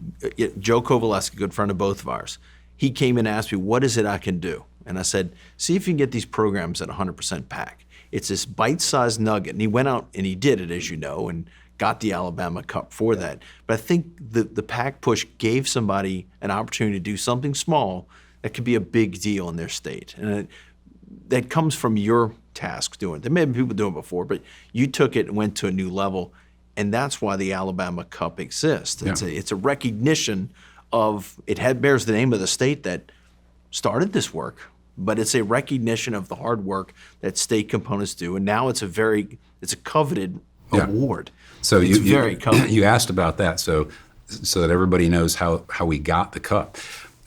Joe Kovaleski, a good friend of both of ours, he came and asked me, what is it I can do? And I said, see if you can get these programs at 100% PAC. It's this bite-sized nugget. And he went out and he did it, as you know, and got the Alabama Cup for that. But I think the PAC push gave somebody an opportunity to do something small that could be a big deal in their state. And that comes from your task doing it. There may have been people doing it before, but you took it and went to a new level. And that's why the Alabama Cup exists. It's a recognition of, bears the name of the state that started this work, but it's a recognition of the hard work that state components do. And now it's a coveted award. So it's very coveted. You asked about that, so that everybody knows how we got the cup.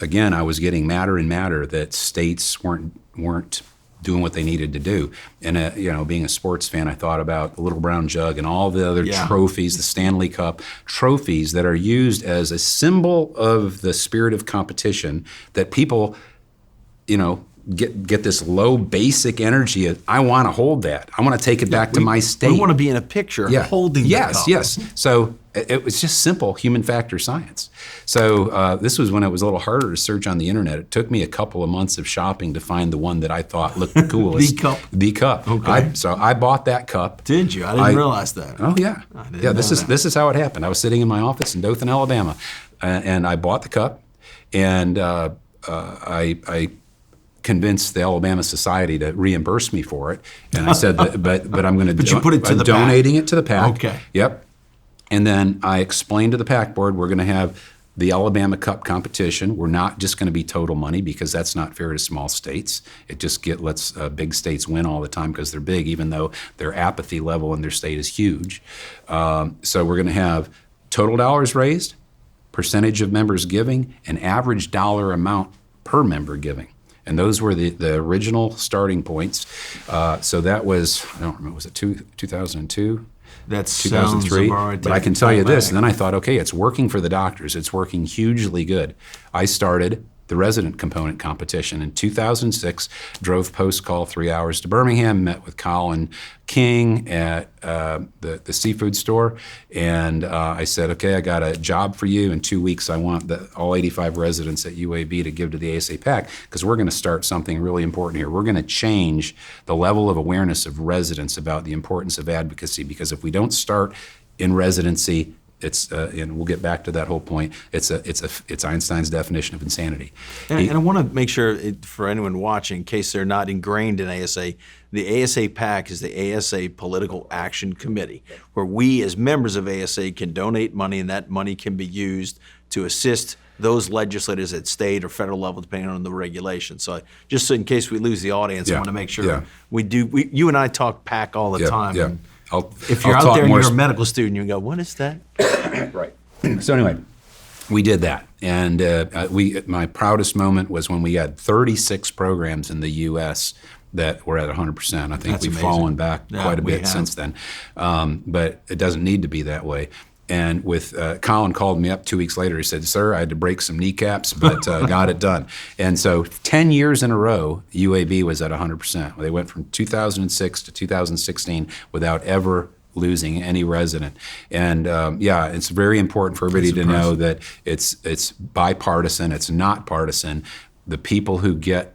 Again, I was getting madder and madder that states weren't doing what they needed to do. And being a sports fan, I thought about the Little Brown Jug and all the other trophies, the Stanley Cup trophies that are used as a symbol of the spirit of competition that people, get this low basic energy of, I want to hold that. I want to take it back to my state. We want to be in a picture holding the cup. Yes. So it was just simple human factor science. So this was when it was a little harder to search on the internet. It took me a couple of months of shopping to find the one that I thought looked the coolest. The cup. Okay. So I bought that cup. Did you? I didn't realize that. Oh yeah. This is how it happened. I was sitting in my office in Dothan, Alabama, and I bought the cup, and I convinced the Alabama Society to reimburse me for it, and I said, but I'm going to you put it to the donating PAC. It to the PAC. Okay. Yep. And then I explained to the PAC board, we're going to have the Alabama Cup competition. We're not just going to be total money because that's not fair to small states. It just lets big states win all the time because they're big, even though their apathy level in their state is huge. So we're going to have total dollars raised, percentage of members giving, and average dollar amount per member giving. And those were the original starting points. So that was, I don't remember, was it 2002? That's 2003. Right. But I can tell you this, and then I thought, okay, it's working for the doctors. It's working hugely good. I started the resident component competition in 2006, drove post-call 3 hours to Birmingham, met with Colin King at the seafood store, and I said, okay, I got a job for you. In 2 weeks, I want all 85 residents at UAB to give to the ASA PAC, because we're going to start something really important here. We're going to change the level of awareness of residents about the importance of advocacy, because if we don't start in residency, it's and we'll get back to that whole point. It's Einstein's definition of insanity. And I want to make sure for anyone watching, in case they're not ingrained in ASA, the ASA PAC is the ASA Political Action Committee, where we as members of ASA can donate money, and that money can be used to assist those legislators at state or federal level, depending on the regulations. So just in case we lose the audience, I want to make sure we do. You and I talk PAC all the time. Yeah. And if you're out there and you're a medical student, you go, what is that? Right. So anyway, we did that, and my proudest moment was when we had 36 programs in the U.S. that were at 100%. I think That's we've amazing. fallen back quite a bit have. since then, but it doesn't need to be that way. And with Colin called me up 2 weeks later. He said, "Sir, I had to break some kneecaps, but got it done." And so 10 years in a row, UAB was at 100%. They went from 2006 to 2016 without ever losing any resident. And it's very important for everybody to know that it's bipartisan. It's not partisan. The people who get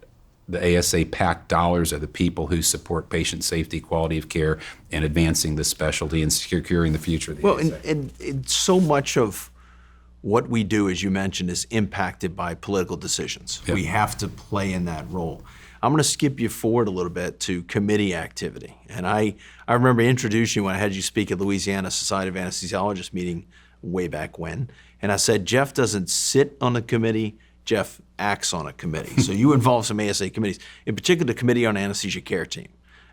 the ASA PAC dollars are the people who support patient safety, quality of care, and advancing the specialty and securing the future of the ASA. And so much of what we do, as you mentioned, is impacted by political decisions. Yep. We have to play in that role. I'm going to skip you forward a little bit to committee activity. And I remember introducing you when I had you speak at Louisiana Society of Anesthesiologists meeting way back when. And I said, Jeff doesn't sit on a committee, Jeff acts on a committee. So you involve some ASA committees, in particular the Committee on Anesthesia Care Team.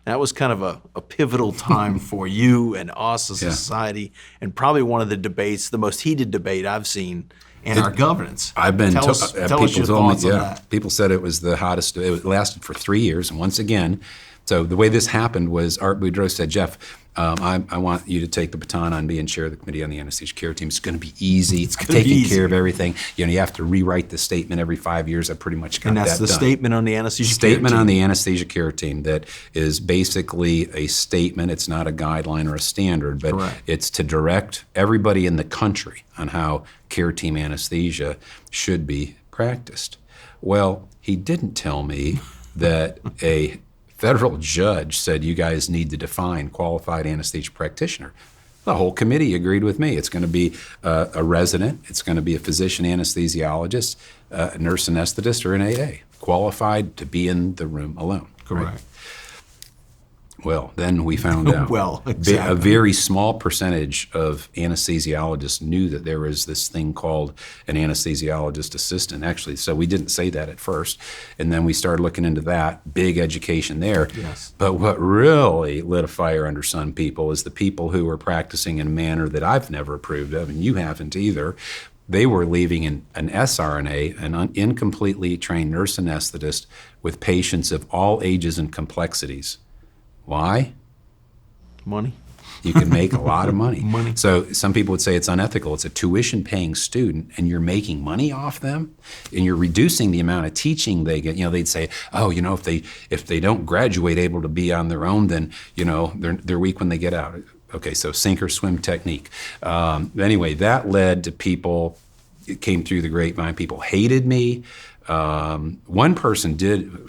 And that was kind of a pivotal time for you and us as a society, and probably one of the debates, the most heated debate I've seen in our governance. I've been tell us your thoughts on that. People said it was the hottest. It lasted for 3 years, and once again, so the way this happened was Art Boudreaux said, "Jeff, I want you to take the baton on being chair of the Committee on the Anesthesia Care Team. It's going to be easy. It's taking care of everything. You have to rewrite the statement every 5 years. I pretty much got that done." And that's the statement on the Anesthesia Care Team. Statement on the Anesthesia Care Team that is basically a statement. It's not a guideline or a standard, but it's to direct everybody in the country on how care team anesthesia should be practiced. Well, he didn't tell me that a federal judge said you guys need to define qualified anesthesia practitioner. The whole committee agreed with me. It's going to be a resident, it's going to be a physician anesthesiologist, a nurse anesthetist, or an AA, qualified to be in the room alone. Correct. Well, then we found out. Well, A exactly. very small percentage of anesthesiologists knew that there was this thing called an anesthesiologist assistant, actually. So we didn't say that at first. And then we started looking into that, big education there. Yes. But what really lit a fire under some people is the people who were practicing in a manner that I've never approved of, and you haven't either. They were leaving an SRNA, an incompletely trained nurse anesthetist, with patients of all ages and complexities. Why? Money. You can make a lot of money. Money. So some people would say it's unethical. It's a tuition-paying student, and you're making money off them, and you're reducing the amount of teaching they get. They'd say, oh, if they don't graduate able to be on their own, then they're weak when they get out. Okay, so sink or swim technique. Anyway, that led to people. It came through the grapevine. People hated me. One person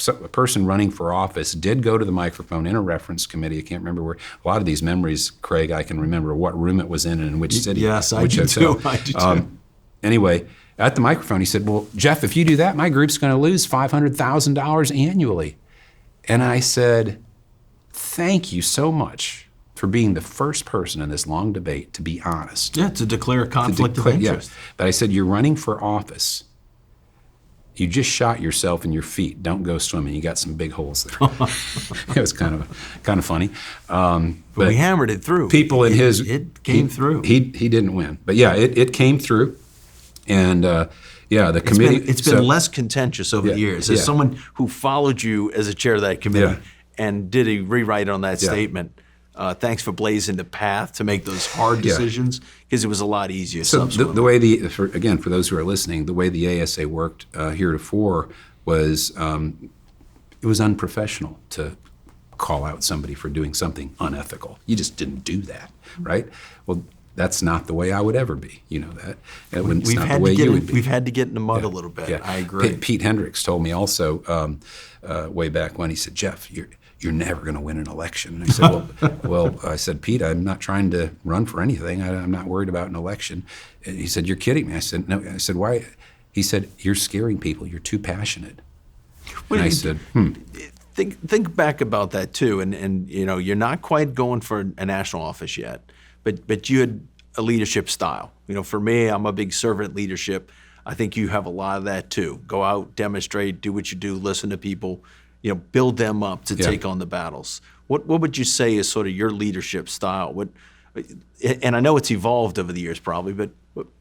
a person running for office did go to the microphone in a reference committee. I can't remember where. A lot of these memories, Craig, I can remember what room it was in and in which city. Yes, I which do hotel. too. I do too. Anyway, at the microphone, he said, well, Jeff, if you do that, my group's going to lose $500,000 annually. And I said, thank you so much for being the first person in this long debate to be honest. Yeah, to declare a conflict of interest. Yeah. But I said, you're running for office. You just shot yourself in your feet. Don't go swimming. You got some big holes there. It was kind of funny. But we hammered it through. People in it came through. He didn't win, but yeah, it came through, and the committee. It's been less contentious over the years. As someone who followed you as a chair of that committee and did a rewrite on that statement. Thanks for blazing the path to make those hard decisions, because it was a lot easier. So the way for those who are listening, the way the ASA worked heretofore was it was unprofessional to call out somebody for doing something unethical. You just didn't do that, right? Well, that's not the way I would ever be. You know that. It's not the way you would be. We've had to get in the mud a little bit. Yeah. I agree. Pete Hendricks told me also way back when, he said, Jeff, you're never going to win an election. And I said, well, I said, Pete, I'm not trying to run for anything. I'm not worried about an election. And he said, you're kidding me. I said, no. I said, why? He said, you're scaring people. You're too passionate. And I said, Think back about that too, and you're not quite going for a national office yet, but you had a leadership style. For me, I'm a big servant leadership. I think you have a lot of that too. Go out, demonstrate, do what you do, listen to people. Build them up to take on the battles. What would you say is sort of your leadership style? And I know it's evolved over the years probably, but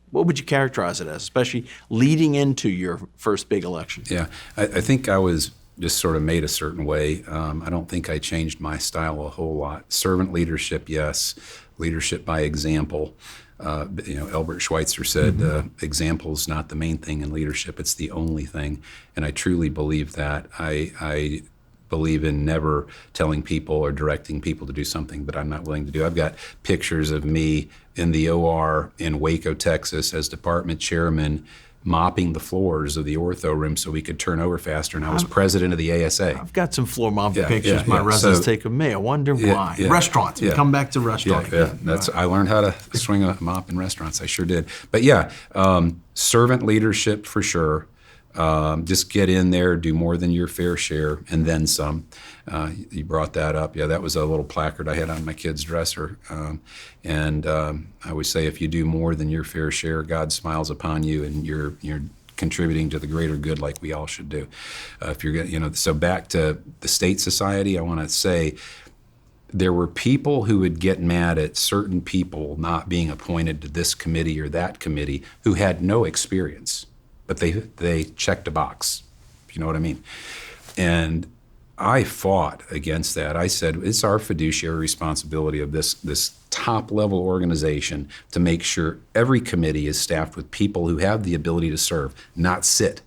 what would you characterize it as, especially leading into your first big election? Yeah, I think I was just sort of made a certain way. I don't think I changed my style a whole lot. Servant leadership, yes. Leadership by example. Albert Schweitzer said, example's not the main thing in leadership, it's the only thing. And I truly believe that. I believe in never telling people or directing people to do something that I'm not willing to do. I've got pictures of me in the OR in Waco, Texas, as department chairman, mopping the floors of the ortho room so we could turn over faster, and I was president of the ASA. I've got some floor mopping pictures my residents take of me. I wonder why. Restaurants. We come back to restaurants. I learned how to swing a mop in restaurants. I sure did. But servant leadership for sure. Just get in there, do more than your fair share, and then some. You brought that up. Yeah, that was a little placard I had on my kid's dresser. I always say, if you do more than your fair share, God smiles upon you, and you're contributing to the greater good, like we all should do. If you're, so back to the state society, I want to say, there were people who would get mad at certain people not being appointed to this committee or that committee who had no experience. But they checked a box, if you know what I mean. And I fought against that. I said, it's our fiduciary responsibility of this top-level organization to make sure every committee is staffed with people who have the ability to serve, not sit.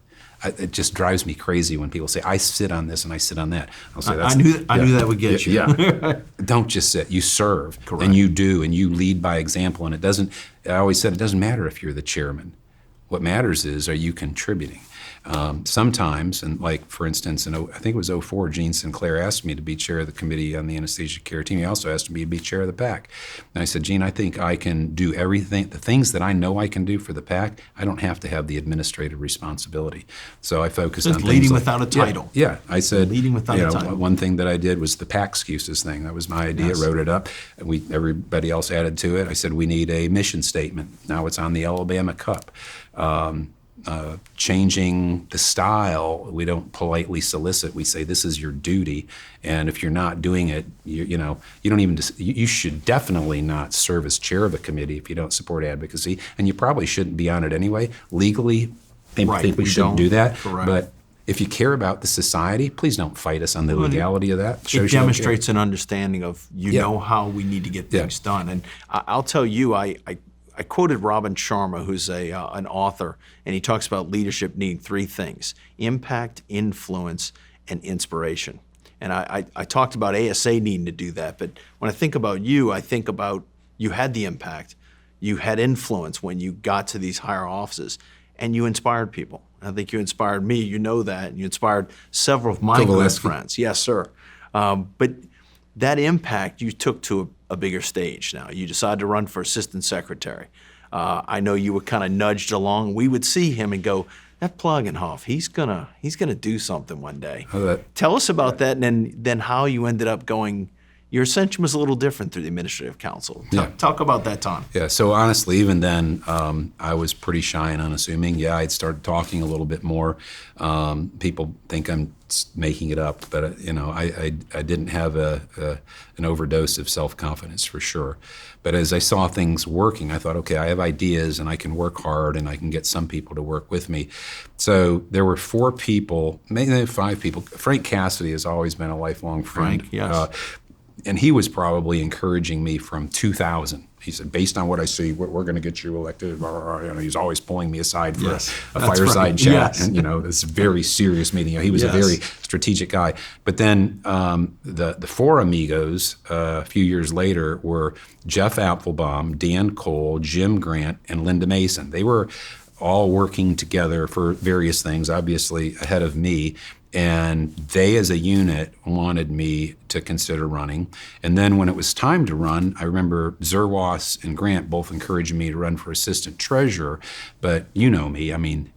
It just drives me crazy when people say, I sit on this and I sit on that. I'll say, I knew that would get you. Yeah. Don't just sit. You serve. Correct. And you do, and you lead by example. And I always said, it doesn't matter if you're the chairman. What matters is, are you contributing? Sometimes, and like for instance, I think it was '04, Gene Sinclair asked me to be chair of the committee on the anesthesia care team. He also asked me to be chair of the PAC. And I said, Gene, I think I can do everything, the things that I know I can do for the PAC, I don't have to have the administrative responsibility. So I focused on leading things without a title. Yeah, I said, leading without a title. One thing that I did was the PAC excuses thing. That was my idea. Yes. Wrote it up. And everybody else added to it. I said, we need a mission statement. Now it's on the Alabama Cup. Changing the style, we don't politely solicit. We say this is your duty, and if you're not doing it, you should definitely not serve as chair of a committee if you don't support advocacy, and you probably shouldn't be on it anyway. Legally, I think we shouldn't do that. Correct. But if you care about the society, please don't fight us on the legality of that. It demonstrates an understanding of know how we need to get things done. And I'll tell you, I quoted Robin Sharma, who's an author, and he talks about leadership needing three things: impact, influence, and inspiration. And I talked about ASA needing to do that, but when I think about you, I think about you had the impact, you had influence when you got to these higher offices, and you inspired people. I think you inspired me, you know that, and you inspired several of my good friends. Yes, sir. But that impact you took to a bigger stage now. You decided to run for assistant secretary. I know you were kind of nudged along. We would see him and go, that Plagenhoef, he's gonna do something one day. Tell us about that, and then how you ended up going. Your ascension was a little different through the administrative council. Talk about that time. Yeah, so honestly, even then, I was pretty shy and unassuming. Yeah, I'd started talking a little bit more. People think I'm making it up, but I didn't have an overdose of self-confidence for sure. But as I saw things working, I thought, okay, I have ideas and I can work hard and I can get some people to work with me. So there were 4 people, maybe 5 people. Frank Cassidy has always been a lifelong friend. Frank, yes. And he was probably encouraging me from 2000. He said, based on what I see, we're going to get you elected. He's always pulling me aside for a fireside chat. Yes. And, this very serious meeting. He was a very strategic guy. But then the 4 amigos a few years later were Jeff Applebaum, Dan Cole, Jim Grant, and Linda Mason. They were all working together for various things, obviously ahead of me. And they, as a unit, wanted me to consider running. And then when it was time to run, I remember Zerwas and Grant both encouraging me to run for assistant treasurer. But you know me, I mean,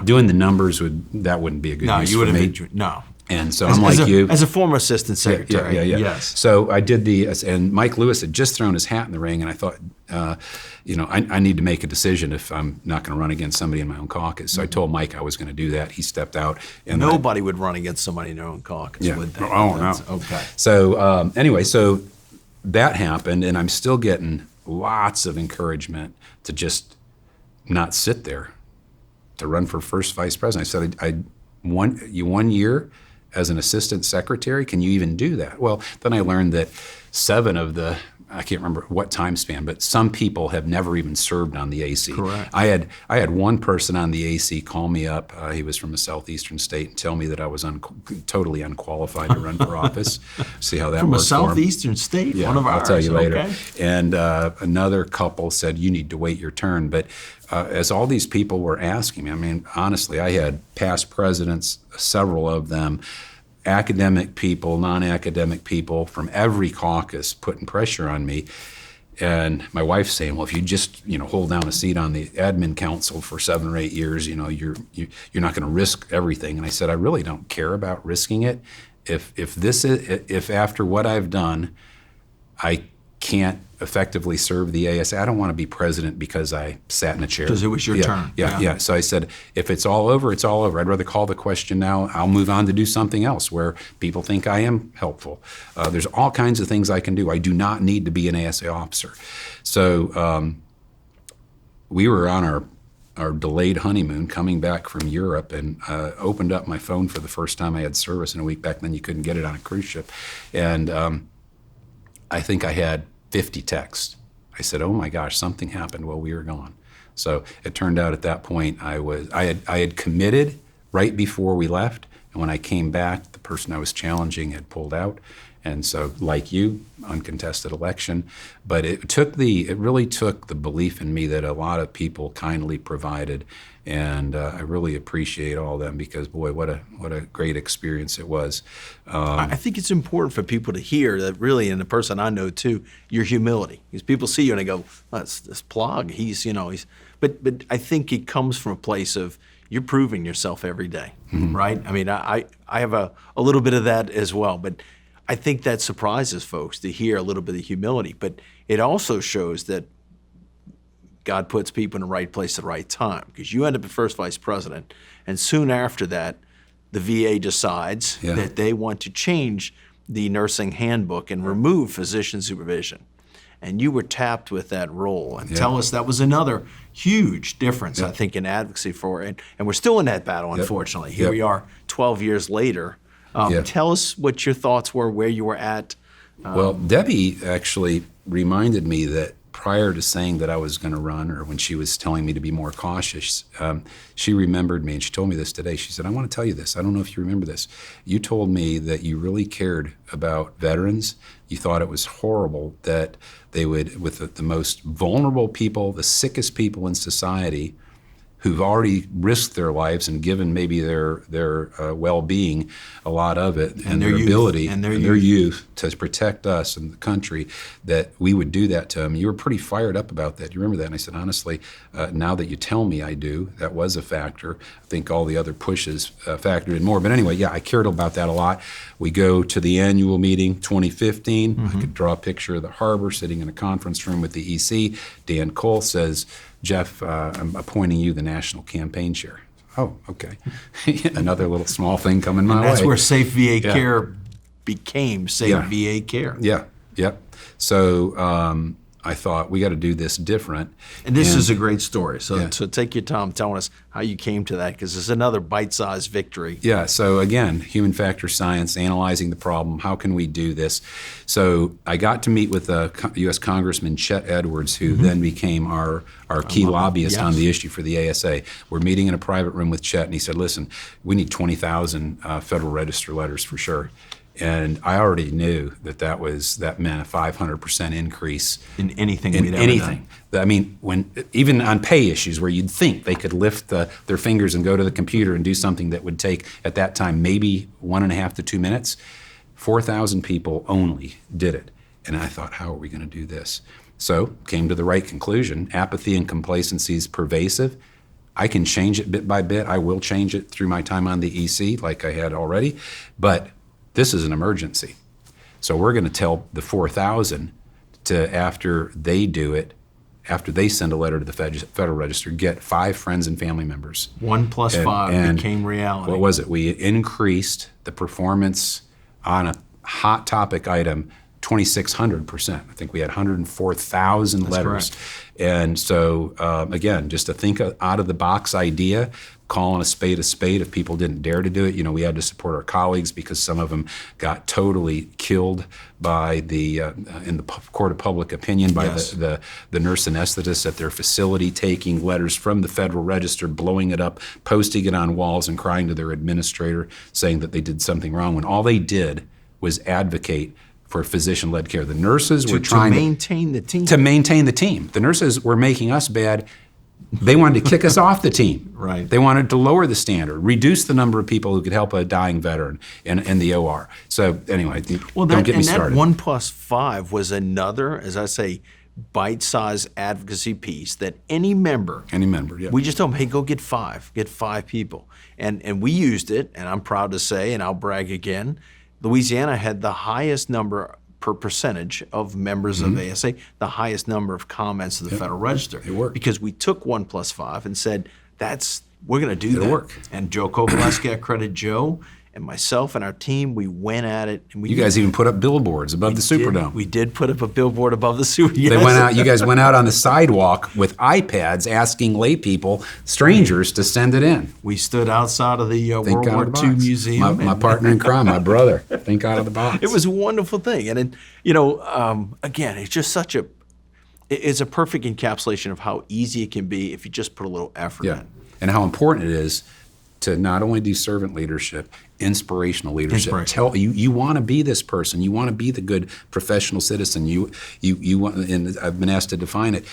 doing the numbers wouldn't be a good use for me. No. And so I'm like you. As a former assistant secretary. Yeah. Yes. So I did and Mike Lewis had just thrown his hat in the ring, and I thought, I need to make a decision if I'm not going to run against somebody in my own caucus. So I told Mike I was going to do that. He stepped out. And nobody would run against somebody in their own caucus, would they? Oh, no. Okay. So anyway, so that happened, and I'm still getting lots of encouragement to just not sit there, to run for first vice president. I said, one year as an assistant secretary, can you even do that? Well, then I learned that 7 of the, I can't remember what time span, but some people have never even served on the AC. Correct. I had one person on the AC call me up. He was from a southeastern state and tell me that I was totally unqualified to run for office. See how that from worked a southeastern state, yeah, one of ours. I'll tell you later. Okay. And another couple said, you need to wait your turn. But as all these people were asking me, I mean, honestly, I had past presidents, several of them, academic people, non-academic people from every caucus putting pressure on me. And my wife's saying, well, if you just, hold down a seat on the admin council for 7 or 8 years, you're not going to risk everything. And I said, I really don't care about risking it. If after what I've done, I can't effectively serve the ASA, I don't want to be president because I sat in a chair. Because it was your turn. Yeah. So I said, if it's all over, it's all over. I'd rather call the question now. I'll move on to do something else where people think I am helpful. There's all kinds of things I can do. I do not need to be an ASA officer. So we were on our delayed honeymoon coming back from Europe, and opened up my phone for the first time. I had service in a week. Back then you couldn't get it on a cruise ship. And I think I had 50 texts. I said, oh my gosh, something happened while we were gone. So it turned out at that point I had committed right before we left, and when I came back, the person I was challenging had pulled out, And so, like you, uncontested election, but it really took the belief in me that a lot of people kindly provided, and I really appreciate all of them because, boy, what a great experience it was. I think it's important for people to hear that really, and the person I know too, your humility. Because people see you and they go, oh, that's this Plog, but I think it comes from a place of you're proving yourself every day, right? I mean, I have a little bit of that as well, but I think that surprises folks to hear a little bit of humility, but it also shows that God puts people in the right place at the right time, because you end up as first vice president, and soon after that, the VA decides that they want to change the nursing handbook and remove physician supervision. And you were tapped with that role. And tell us, that was another huge difference, I think, in advocacy for it. And we're still in that battle, unfortunately. Here we are 12 years later. Tell us what your thoughts were, where you were at. Well, Debbie actually reminded me that prior to saying that I was going to run, or when she was telling me to be more cautious, she remembered me, and she told me this today. She said, I want to tell you this. I don't know if you remember this. You told me that you really cared about veterans. You thought it was horrible that they would, with the most vulnerable people, the sickest people in society, who've already risked their lives and given maybe their well-being, a lot of it, and their ability and their youth to protect us and the country, that we would do that to them. You were pretty fired up about that. You remember that? And I said, honestly, now that you tell me I do, that was a factor. I think all the other pushes factored in more. But anyway, I cared about that a lot. We go to the annual meeting, 2015. I could draw a picture of the harbor sitting in a conference room with the EC. Dan Cole says, Jeff, I'm appointing you the national campaign chair. Oh, okay. Another little small thing coming my way. That's where Safe VA Care became Safe VA Care. Yep. So I thought, we got to do this different. And this is a great story. So take your time telling us how you came to that, because it's another bite-sized victory. Yeah, so again, human factor science, analyzing the problem, how can we do this? So I got to meet with U.S. Congressman Chet Edwards, who then became our key lobbyist on the issue for the ASA. We're meeting in a private room with Chet, and he said, listen, we need 20,000 Federal Register letters for sure. And I already knew that meant a 500% increase in anything we'd ever done. I mean, even on pay issues where you'd think they could lift their fingers and go to the computer and do something that would take, at that time, maybe 1.5 to 2 minutes, 4,000 people only did it. And I thought, how are we going to do this? So came to the right conclusion. Apathy and complacency is pervasive. I can change it bit by bit. I will change it through my time on the EC, like I had already. But this is an emergency. So we're going to tell the 4,000 to, after they do it, after they send a letter to the Federal Register, get 5 friends and family members. 1 plus 5 became reality. What was it? We increased the performance on a hot topic item 2,600%. I think we had 104,000 letters. Correct. And so, again, just to think out of the box idea, calling a spade if people didn't dare to do it. We had to support our colleagues because some of them got totally killed by in the court of public opinion by the nurse anesthetists at their facility, taking letters from the Federal Register, blowing it up, posting it on walls, and crying to their administrator saying that they did something wrong, when all they did was advocate for physician-led care. The nurses were trying to maintain the team. To maintain the team. The nurses were making us bad. They wanted to kick us off the team. Right. They wanted to lower the standard, reduce the number of people who could help a dying veteran in the OR. So anyway, don't get me started. That 1 plus 5 was another, as I say, bite-sized advocacy piece that any member, we just told them, hey, go get 5 people. And we used it, and I'm proud to say, and I'll brag again, Louisiana had the highest number per percentage of members of ASA, the highest number of comments to the Federal Register. It worked. Because we took 1 plus 5 and said, we're going to do that. It'll work. And Joe Kovaleski, I credit Joe and myself and our team, we went at it. And you guys even put up billboards above the Superdome. We did put up a billboard above the Superdome. Yes. They went out. You guys went out on the sidewalk with iPads, asking lay people, strangers, to send it in. We stood outside of the World War II Museum. My partner in crime, my brother. Think out of the box. It was a wonderful thing, and again, it's just it's a perfect encapsulation of how easy it can be if you just put a little effort in. And how important it is to not only do servant leadership, inspirational leadership. Inspirational. Tell you want to be this person. You want to be the good professional citizen. You want, and I've been asked to define it.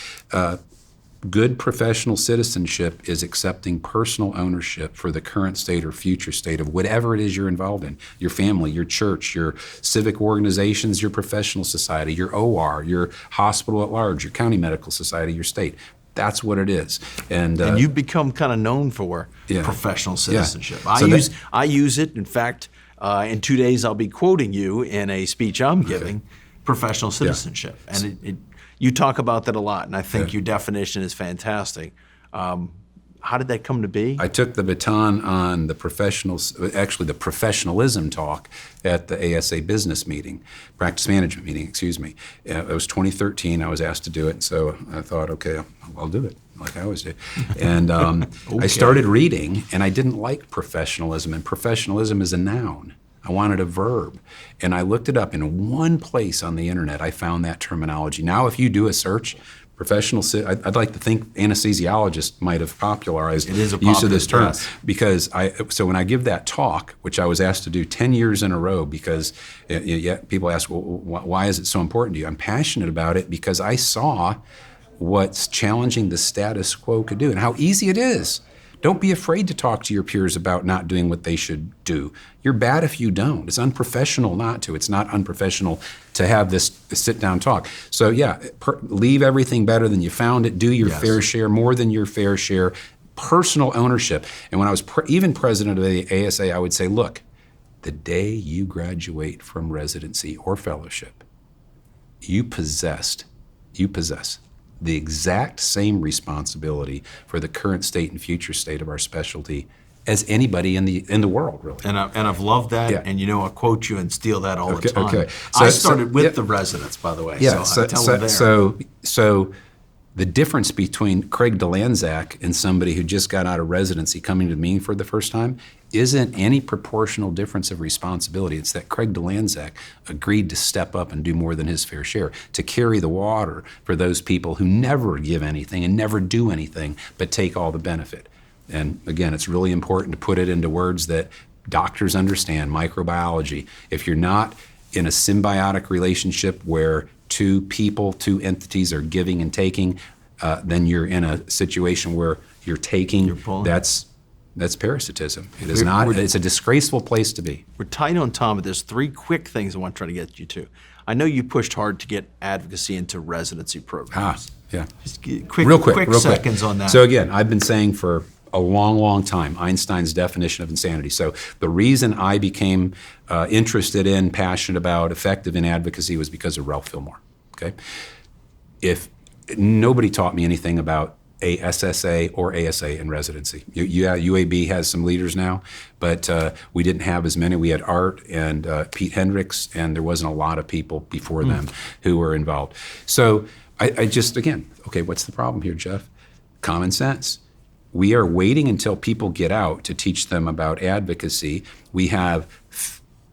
Good professional citizenship is accepting personal ownership for the current state or future state of whatever it is you're involved in. Your family, your church, your civic organizations, your professional society, your OR, your hospital at large, your county medical society, your state. That's what it is. And you've become kind of known for professional citizenship. I use it. In fact, in 2 days I'll be quoting you in a speech I'm giving, professional citizenship. And you talk about that a lot, and I think your definition is fantastic. How did that come to be? I took the baton on the professionalism talk at the ASA business meeting, practice management meeting, excuse me. It was 2013. I was asked to do it, and so I thought, okay, I'll do it, like I always do. And I started reading, and I didn't like professionalism, and professionalism is a noun. I wanted a verb. And I looked it up. In one place on the internet, I found that terminology. Now, if you do a search, I'd like to think anesthesiologists might have popularized use of this term. Yes. Because so when I give that talk, which I was asked to do 10 years in a row, because people ask, well, why is it so important to you? I'm passionate about it because I saw what's challenging the status quo could do and how easy it is. Don't be afraid to talk to your peers about not doing what they should do. You're bad if you don't. It's unprofessional not to. It's not unprofessional to have this sit-down talk. So leave everything better than you found it. Do your fair share, more than your fair share. Personal ownership. And when I was even president of the ASA, I would say, look, the day you graduate from residency or fellowship, you possess the exact same responsibility for the current state and future state of our specialty as anybody in the world, really. And I've loved that, and I quote you and steal that all the time. Okay. I started with the residents, by the way, so I tell them there. So the difference between Craig DeLanzac and somebody who just got out of residency coming to me for the first time isn't any proportional difference of responsibility. It's that Craig DeLanzac agreed to step up and do more than his fair share, to carry the water for those people who never give anything and never do anything but take all the benefit. And again, it's really important to put it into words that doctors understand, microbiology. If you're not in a symbiotic relationship where two entities are giving and taking, then you're in a situation where you're taking. That's parasitism. It is not. It's a disgraceful place to be. We're tight on time, but there's 3 quick things I want to try to get you to. I know you pushed hard to get advocacy into residency programs. Just real quick seconds on that. So again, I've been saying for a long, long time, Einstein's definition of insanity. So the reason I became interested in, passionate about, effective in advocacy was because of Ralph Fillmore. Okay, if nobody taught me anything about a SSA or ASA in residency. UAB has some leaders now, but we didn't have as many. We had Art and Pete Hendricks, and there wasn't a lot of people before them who were involved. So I just, again, okay, what's the problem here, Jeff? Common sense. We are waiting until people get out to teach them about advocacy. We have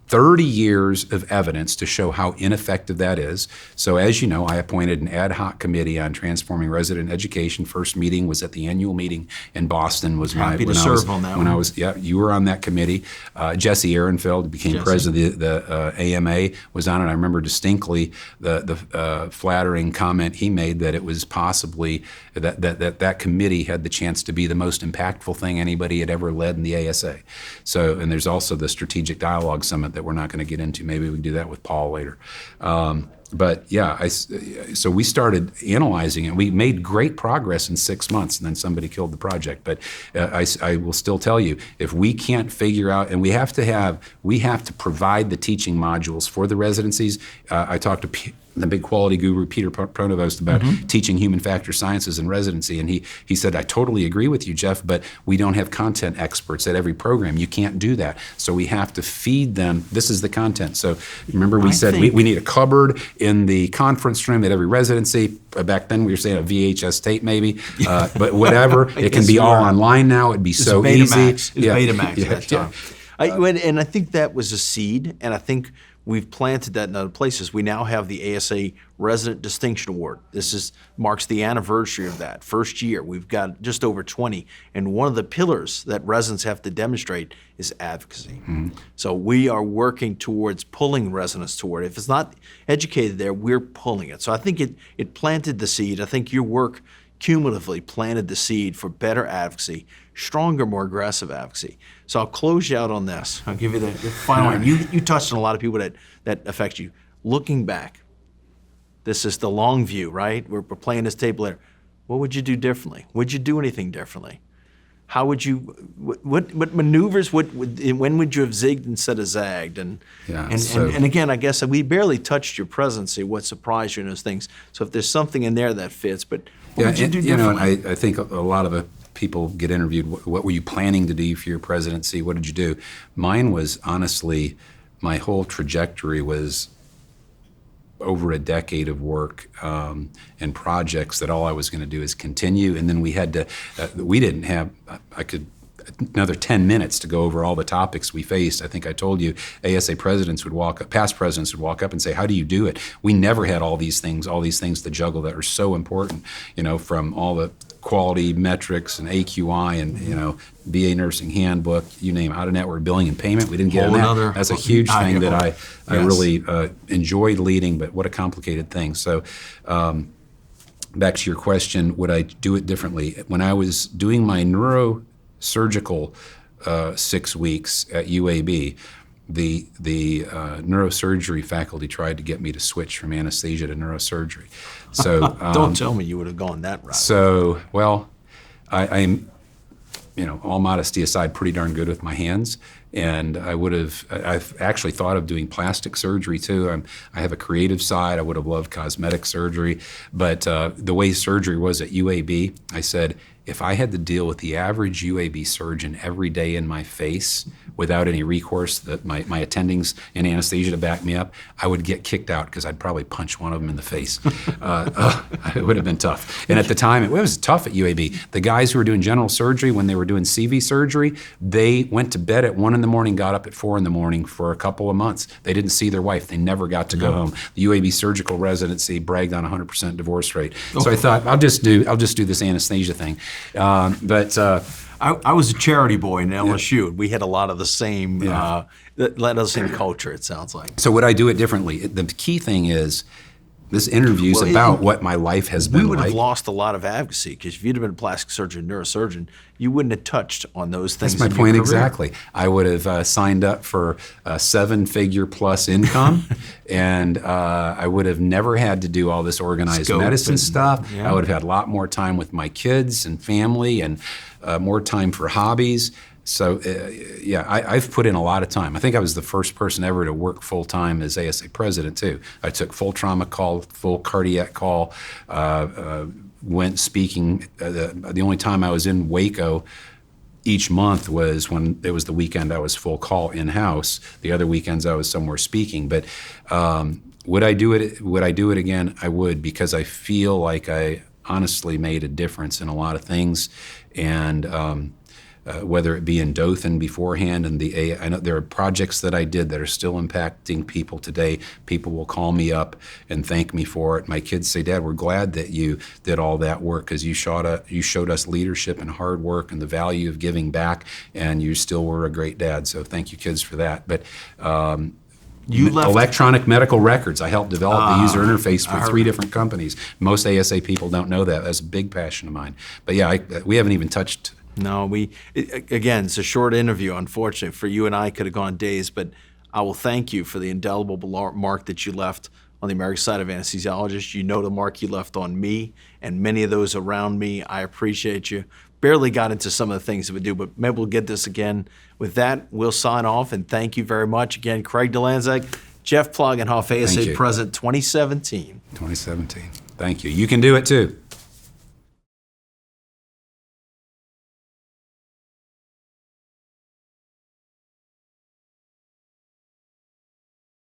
30 years of evidence to show how ineffective that is. So as you know, I appointed an ad hoc committee on transforming resident education. First meeting was at the annual meeting in Boston. Happy to serve on that one. You were on that committee. Jesse Ehrenfeld, who became president of the AMA, was on it. I remember distinctly the flattering comment he made that it was possibly that committee had the chance to be the most impactful thing anybody had ever led in the ASA. So, and there's also the Strategic Dialogue Summit that we're not going to get into. Maybe we can do that with Paul later. But yeah, so we started analyzing it. We made great progress in 6 months, and then somebody killed the project. But I will still tell you, if we can't figure out, and we have to provide the teaching modules for the residencies. I talked to the big quality guru, Peter Pronovost, about teaching human factor sciences in residency. And he said, I totally agree with you, Jeff, but we don't have content experts at every program. You can't do that. So we have to feed them. This is the content. So remember we said we need a cupboard in the conference room at every residency. Back then we were saying a VHS tape maybe, but whatever. It can be all online now. It'd be so easy. It's Betamax at that time. And I think that was a seed, and I think We've planted that in other places. We now have the ASA Resident Distinction Award. This marks the anniversary of that. First year, we've got just over 20. And one of the pillars that residents have to demonstrate is advocacy. So we are working towards pulling residents toward it. If it's not educated there, we're pulling it. So I think it planted the seed. I think your work cumulatively planted the seed for better advocacy, stronger, more aggressive advocacy. So I'll close you out on this. I'll give you the final one. You touched on a lot of people that affect you. Looking back, this is the long view, right? We're playing this table there. What would you do differently? Would you do anything differently? How would you, what maneuvers, when would you have zigged instead of zagged? And again, I guess we barely touched your presidency, what surprised you in those things. So if there's something in there that fits, but what would you do differently? And I think a lot of the people get interviewed, what were you planning to do for your presidency? What did you do? Mine was, honestly, my whole trajectory was over a decade of work and projects that all I was going to do is continue. And then we had to, we didn't have, I could, another 10 minutes to go over all the topics we faced. I think I told you, ASA presidents would walk up, past presidents would walk up and say, how do you do it? We never had all these things to juggle that are so important, from all the quality metrics and AQI and, VA nursing handbook, you name it, out-of-network billing and payment. We didn't get in that. That's a huge thing that I really enjoyed leading, but what a complicated thing. So back to your question, would I do it differently? When I was doing my neurosurgical 6 weeks at UAB, the neurosurgery faculty tried to get me to switch from anesthesia to neurosurgery. So don't tell me you would have gone that route. So, well, I'm, all modesty aside, pretty darn good with my hands. And I've actually thought of doing plastic surgery too. I have a creative side. I would have loved cosmetic surgery. But the way surgery was at UAB, I said, if I had to deal with the average UAB surgeon every day in my face without any recourse, that my attendings in anesthesia to back me up, I would get kicked out because I'd probably punch one of them in the face. It would have been tough. And at the time, it was tough at UAB. The guys who were doing general surgery, when they were doing CV surgery, they went to bed at 1 a.m, got up at 4 a.m. for a couple of months. They didn't see their wife. They never got to go home. The UAB surgical residency bragged on 100% divorce rate. So I thought, I'll just do this anesthesia thing. I was a charity boy in LSU. We had a lot of the same, same culture, it sounds like. So would I do it differently? The key thing is, this interview is about what my life has been like. We would have lost a lot of advocacy, because if you'd have been a plastic surgeon, neurosurgeon, you wouldn't have touched on those things. That's my point exactly. I would have signed up for a 7-figure plus income, and I would have never had to do all this organized medicine stuff. I would have had a lot more time with my kids and family, and more time for hobbies. So, I've put in a lot of time. I think I was the first person ever to work full-time as ASA president, too. I took full trauma call, full cardiac call, went speaking. The only time I was in Waco each month was when it was the weekend I was full call in-house. The other weekends I was somewhere speaking. But would I do it? Would I do it again? I would, because I feel like I honestly made a difference in a lot of things. And whether it be in Dothan beforehand, and I know there are projects that I did that are still impacting people today. People will call me up and thank me for it. My kids say, Dad, we're glad that you did all that work, because you showed us leadership and hard work and the value of giving back, and you still were a great dad. So thank you, kids, for that. But electronic medical records. I helped develop the user interface for 3 different companies. Most ASA people don't know that. That's a big passion of mine. But we haven't even touched. No, again, it's a short interview, unfortunately. For you and I, could have gone days, but I will thank you for the indelible mark that you left on the American Society of Anesthesiologists. You know the mark you left on me and many of those around me. I appreciate you. Barely got into some of the things that we do, but maybe we'll get this again. With that, we'll sign off, and thank you very much. Again, Craig DeLanzak, Jeff Plagenhoef, ASA President 2017. 2017. Thank you. You can do it too.